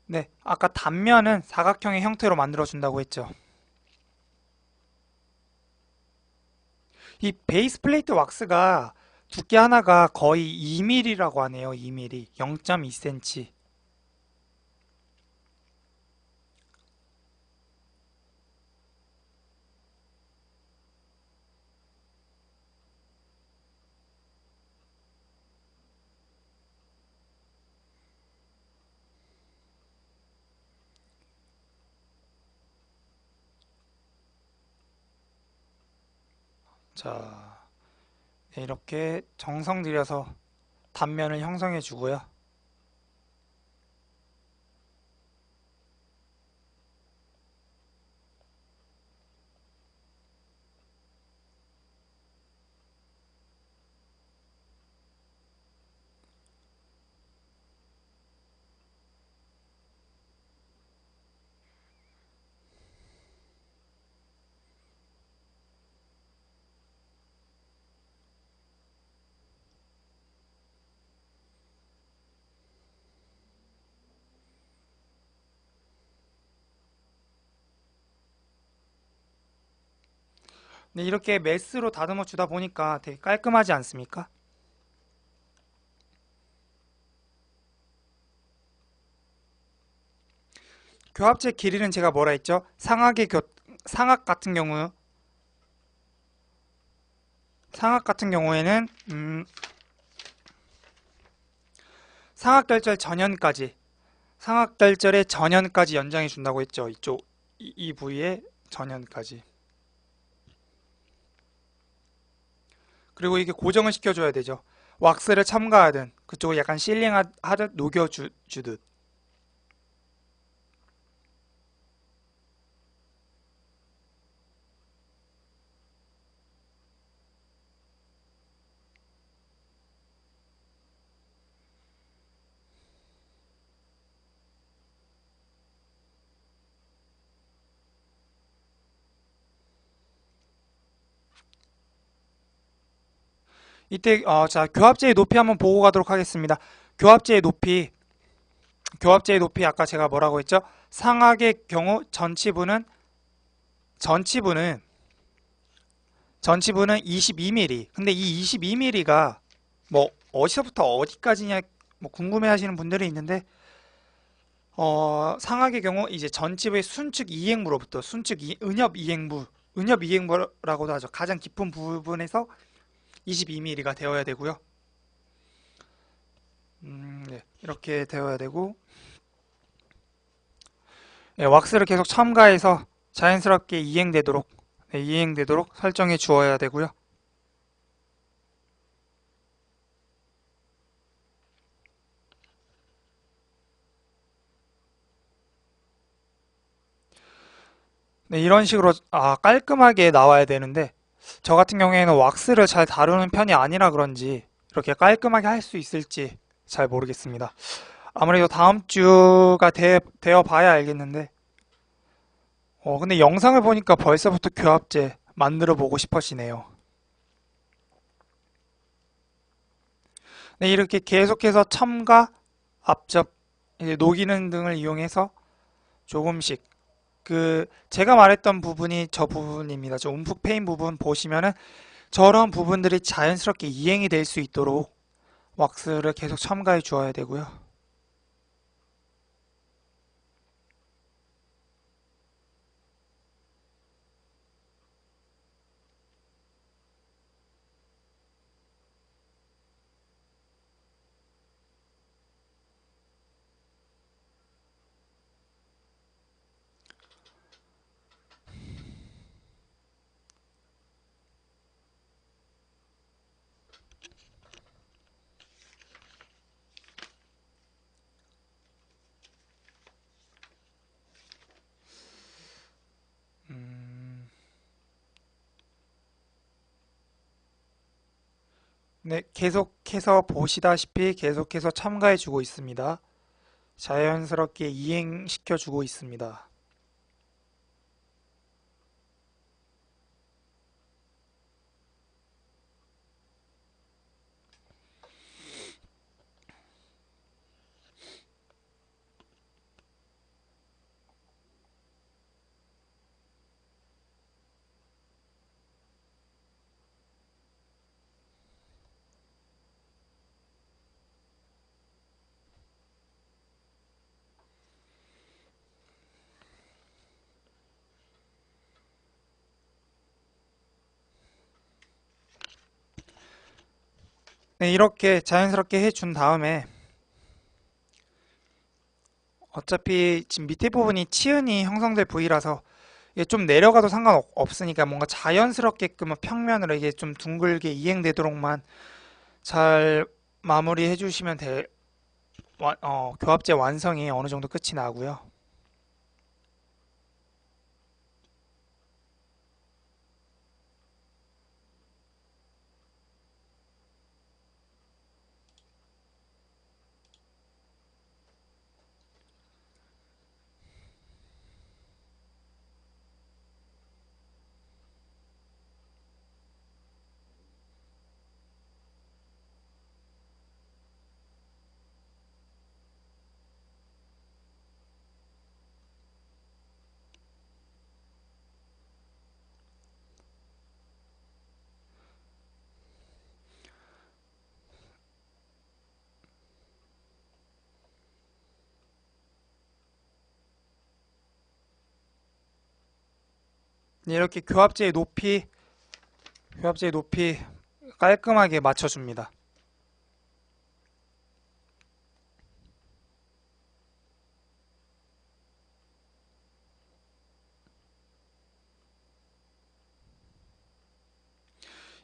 네, 아까 단면은 사각형의 형태로 만들어준다고 했죠. 이 베이스 플레이트 왁스가 두께 하나가 거의 2mm라고 하네요. 2mm, 0.2cm. 자, 네, 이렇게 정성 들여서 단면을 형성해 주고요. 네, 이렇게 메스로 다듬어 주다 보니까 되게 깔끔하지 않습니까? 교합제 길이는 제가 뭐라 했죠? 상악 같은 경우에는 상악결절 전연까지 상악결절의 전연까지 연장해 준다고 했죠. 이 부위의 전연까지. 그리고 이게 고정을 시켜줘야 되죠. 왁스를 첨가하든 그쪽을 약간 실링하듯 녹여주듯. 이때 자, 교합제의 높이 한번 보고 가도록 하겠습니다. 교합제의 높이 아까 제가 뭐라고 했죠? 상악의 경우 전치부는 22mm. 근데 이 22mm가 뭐 어디서부터 어디까지냐 뭐 궁금해 하시는 분들이 있는데 상악의 경우 이제 전치부의 순측 이행부로부터 은협 이행부라고도 하죠. 가장 깊은 부분에서 22mm가 되어야 되고요. 네, 이렇게 되어야 되고 네, 왁스를 계속 첨가해서 자연스럽게 이행되도록 설정해 주어야 되고요. 네, 이런 식으로 깔끔하게 나와야 되는데 저 같은 경우에는 왁스를 잘 다루는 편이 아니라 그런지 이렇게 깔끔하게 할 수 있을지 잘 모르겠습니다. 아무래도 다음 주가 되어 봐야 알겠는데 근데 영상을 보니까 벌써부터 교합제 만들어 보고 싶어지네요. 네, 이렇게 계속해서 첨가, 압접, 이제 녹이는 등을 이용해서 조금씩 제가 말했던 부분이 저 부분입니다. 저 움푹 패인 부분 보시면은 저런 부분들이 자연스럽게 이행이 될 수 있도록 왁스를 계속 첨가해 주어야 되고요. 네, 계속해서 보시다시피 계속해서 첨가해 주고 있습니다. 자연스럽게 이행시켜 주고 있습니다. 네, 이렇게 자연스럽게 해준 다음에 어차피 지금 밑에 부분이 치은이 형성될 부위라서 이게 좀 내려가도 상관없으니까 뭔가 자연스럽게끔 평면으로 이게 좀 둥글게 이행되도록만 잘 마무리해 주시면 교합제 완성이 어느 정도 끝이 나고요. 네, 이렇게 교합제의 높이 깔끔하게 맞춰줍니다.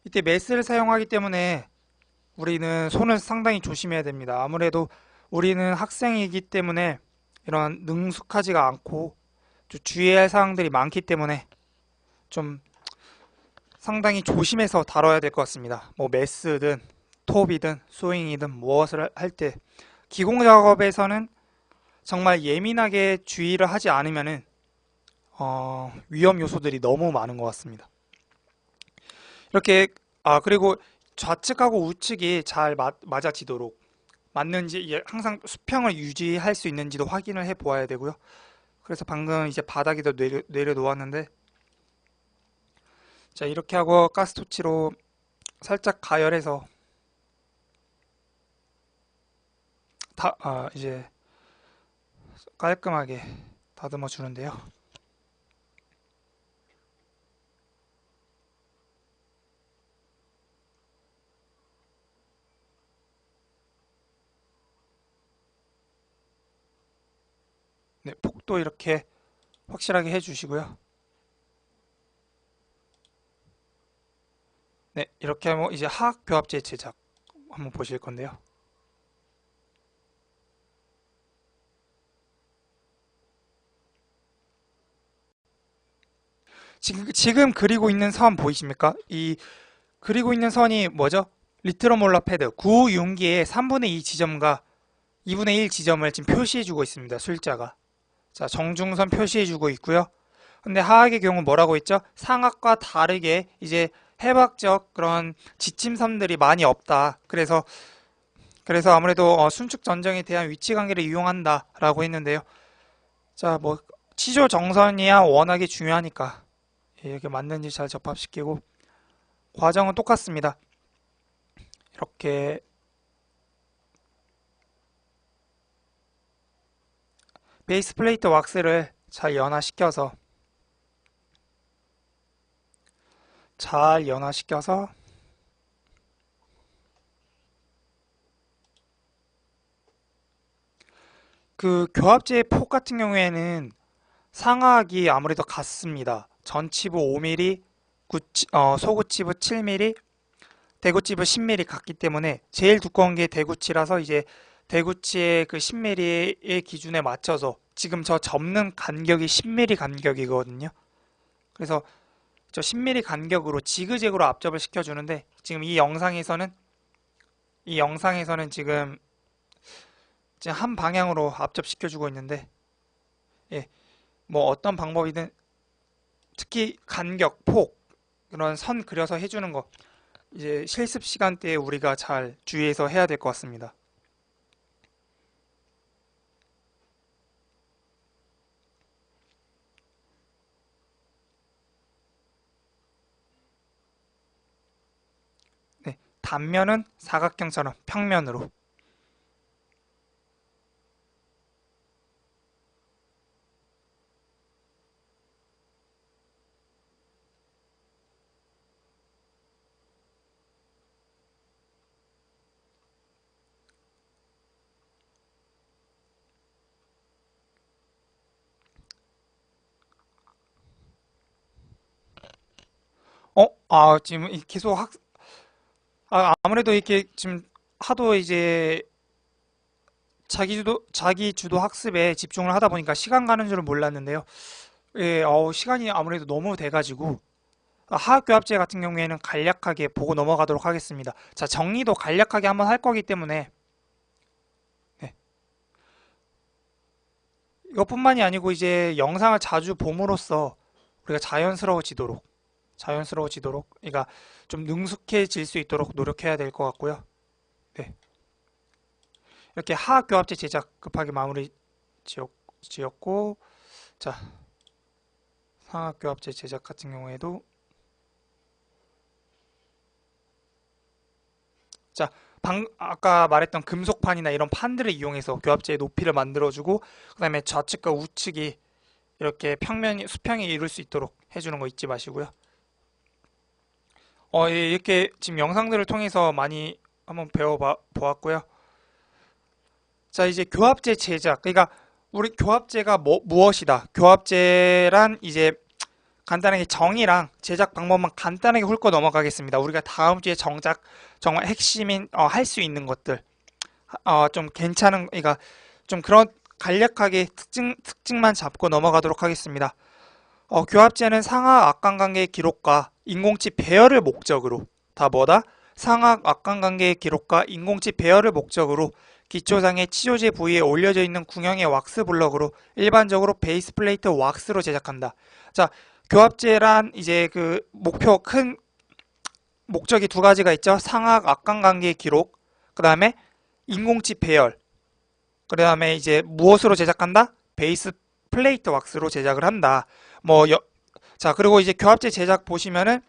이때 메스를 사용하기 때문에 우리는 손을 상당히 조심해야 됩니다. 아무래도 우리는 학생이기 때문에 이런 능숙하지가 않고 좀 주의해야 할 사항들이 많기 때문에 좀 상당히 조심해서 다뤄야 될 것 같습니다. 뭐 메스든 톱이든 스윙이든 무엇을 할 때 기공 작업에서는 정말 예민하게 주의를 하지 않으면은 위험 요소들이 너무 많은 것 같습니다. 이렇게 그리고 좌측하고 우측이 잘 맞아지도록 맞는지 항상 수평을 유지할 수 있는지도 확인을 해 보아야 되고요. 그래서 방금 이제 바닥에다 내려놓았는데 자 이렇게 하고 가스토치로 살짝 가열해서 이제 깔끔하게 다듬어 주는데요. 네, 폭도 이렇게 확실하게 해주시고요. 네, 이렇게 하면 이제 하악 교합제 제작 한번 보실 건데요. 지금 그리고 있는 선 보이십니까? 이 그리고 있는 선이 뭐죠? 리트로몰라 패드 9윤기의 3분의 2 지점과 2분의 1 지점을 지금 표시해주고 있습니다. sul자가. 자, 정중선 표시해주고 있고요. 근데 하악의 경우 뭐라고 했죠? 상악과 다르게 이제 해박적 그런 지침선들이 많이 없다. 그래서 아무래도 순축 전정에 대한 위치 관계를 이용한다라고 했는데요. 자, 뭐 치조 정선이야 워낙에 중요하니까 이렇게 맞는지 잘 접합시키고 과정은 똑같습니다. 이렇게 베이스 플레이트 왁스를 잘 연화시켜서 그 교합제의 폭 같은 경우에는 상하악이 아무래도 같습니다. 전치부 5mm, 소구치부 7mm, 대구치부 10mm 같기 때문에 제일 두꺼운 게 대구치라서 이제 대구치의 그 10mm의 기준에 맞춰서 지금 저 접는 간격이 10mm 간격이거든요. 그래서 저 10mm 간격으로 지그재그로 앞접을 시켜주는데 지금 이 영상에서는 지금 한 방향으로 앞접시켜주고 있는데, 예, 뭐 어떤 방법이든 특히 간격, 폭 그런 선 그려서 해주는 거 이제 실습 시간대에 우리가 잘 주의해서 해야 될 것 같습니다. 네, 단면은 사각형처럼 평면으로. 지금 계속 아무래도 이렇게 지금 하도 이제 자기 주도 학습에 집중을 하다 보니까 시간 가는 줄은 몰랐는데요. 예, 시간이 아무래도 너무 돼가지고 화학교합제 같은 경우에는 간략하게 보고 넘어가도록 하겠습니다. 자, 정리도 간략하게 한번 할 거기 때문에 네, 이것뿐만이 아니고 이제 영상을 자주 봄으로써 우리가 자연스러워지도록, 그러니까 좀 능숙해질 수 있도록 노력해야 될 것 같고요. 네, 이렇게 화학교합제 제작 급하게 마무리 지었고, 자, 화학교합제 제작 같은 경우에도 자, 아까 말했던 금속판이나 이런 판들을 이용해서 교합제의 높이를 만들어주고, 그 다음에 좌측과 우측이 이렇게 수평이 이룰 수 있도록 해주는 거 잊지 마시고요. 예, 이렇게 지금 영상들을 통해서 많이 한번 보았고요. 자, 이제 교합제 제작. 그러니까 우리 교합제가 무엇이다. 교합제란 이제 간단하게 정의랑 제작 방법만 간단하게 훑고 넘어가겠습니다. 우리가 다음 주에 정말 핵심인 할 수 있는 것들 좀 괜찮은 그러니까 좀 그런 간략하게 특징만 잡고 넘어가도록 하겠습니다. 교합제는 상하 악관관계의 기록과 인공치 배열을 목적으로 다 뭐다? 상하 악관관계의 기록과 인공치 배열을 목적으로 기초상의 치조제 부위에 올려져 있는 구형의 왁스 블럭으로 일반적으로 베이스 플레이트 왁스로 제작한다. 자, 교합제란 이제 그 큰 목적이 두 가지가 있죠. 상하 악관관계의 기록, 그 다음에 인공치 배열, 그 다음에 이제 무엇으로 제작한다? 베이스 플레이트 왁스로 제작을 한다. 자, 그리고 이제 교합제 제작 보시면은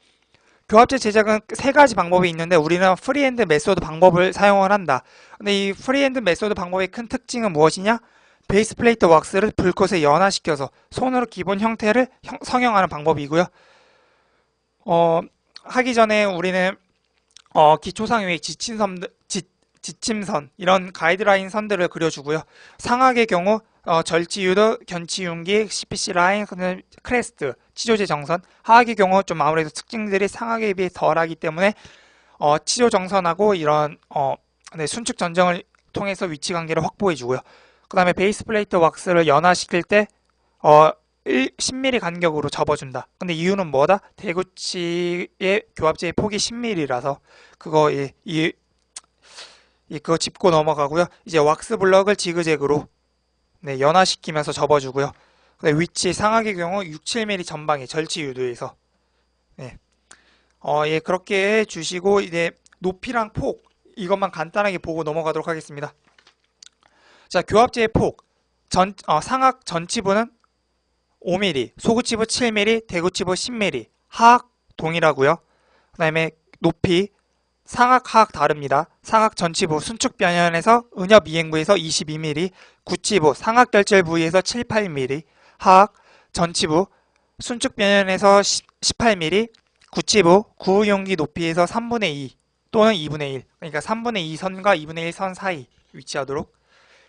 교합제 제작은 세 가지 방법이 있는데 우리는 프리핸드 메소드 방법을 사용을 한다. 근데 이 프리핸드 메소드 방법의 큰 특징은 무엇이냐? 베이스 플레이트 왁스를 불꽃에 연화시켜서 손으로 기본 형태를 성형하는 방법이고요. 하기 전에 우리는 기초상위의 지침선 이런 가이드라인 선들을 그려주고요. 상악의 경우 절지유도, 견치윤기, CPC 라인, 크레스트, 치조제 정선. 하악의 경우 좀 아무래도 특징들이 상악에 비해 덜하기 때문에 치조 정선하고 이런 순축 전정을 통해서 위치 관계를 확보해주고요. 그 다음에 베이스 플레이트 왁스를 연화시킬 때 10mm 간격으로 접어준다. 근데 이유는 뭐다? 대구치의 교합제의 폭이 10mm라서 그거 그거 짚고 넘어가고요. 이제 왁스 블럭을 지그재그로 연화시키면서 접어주고요. 위치 상악의 경우 6, 7mm 전방에 절치 유도에서 예, 그렇게 해주시고 이제 높이랑 폭 이것만 간단하게 보고 넘어가도록 하겠습니다. 자, 교합제의 폭 상악 전치부는 5mm, 소구치부 7mm, 대구치부 10mm, 하악 동일하고요. 그 다음에 높이 상악, 하악 다릅니다. 상악 전치부 순축 변연에서 은엽 이행부에서 22mm, 구치부 상악 결절 부위에서 7, 8mm, 하악 전치부 순축 변연에서 18mm, 구치부 구용기 높이에서 3분의 2 또는 2분의 1, 그러니까 3분의 2 선과 2분의 1 선 사이 위치하도록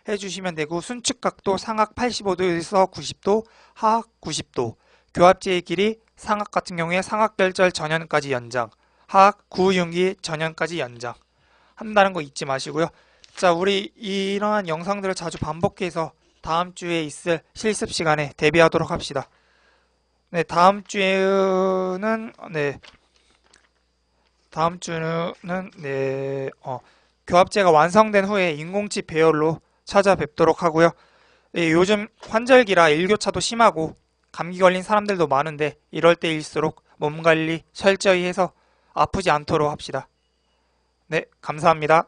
해주시면 되고, 순축 각도 상악 85도에서 90도, 하악 90도, 교합지의 길이 상악 같은 경우에 상악 결절 전연까지 연장, 하악 구용기 전연까지 연장 한다는 거 잊지 마시고요. 자, 우리 이러한 영상들을 자주 반복해서 다음 주에 있을 실습 시간에 대비하도록 합시다. 네, 다음 주는 교합제가 완성된 후에 인공칩 배열로 찾아뵙도록 하고요. 예, 요즘 환절기라 일교차도 심하고 감기 걸린 사람들도 많은데 이럴 때일수록 몸 관리 철저히 해서 아프지 않도록 합시다. 네, 감사합니다.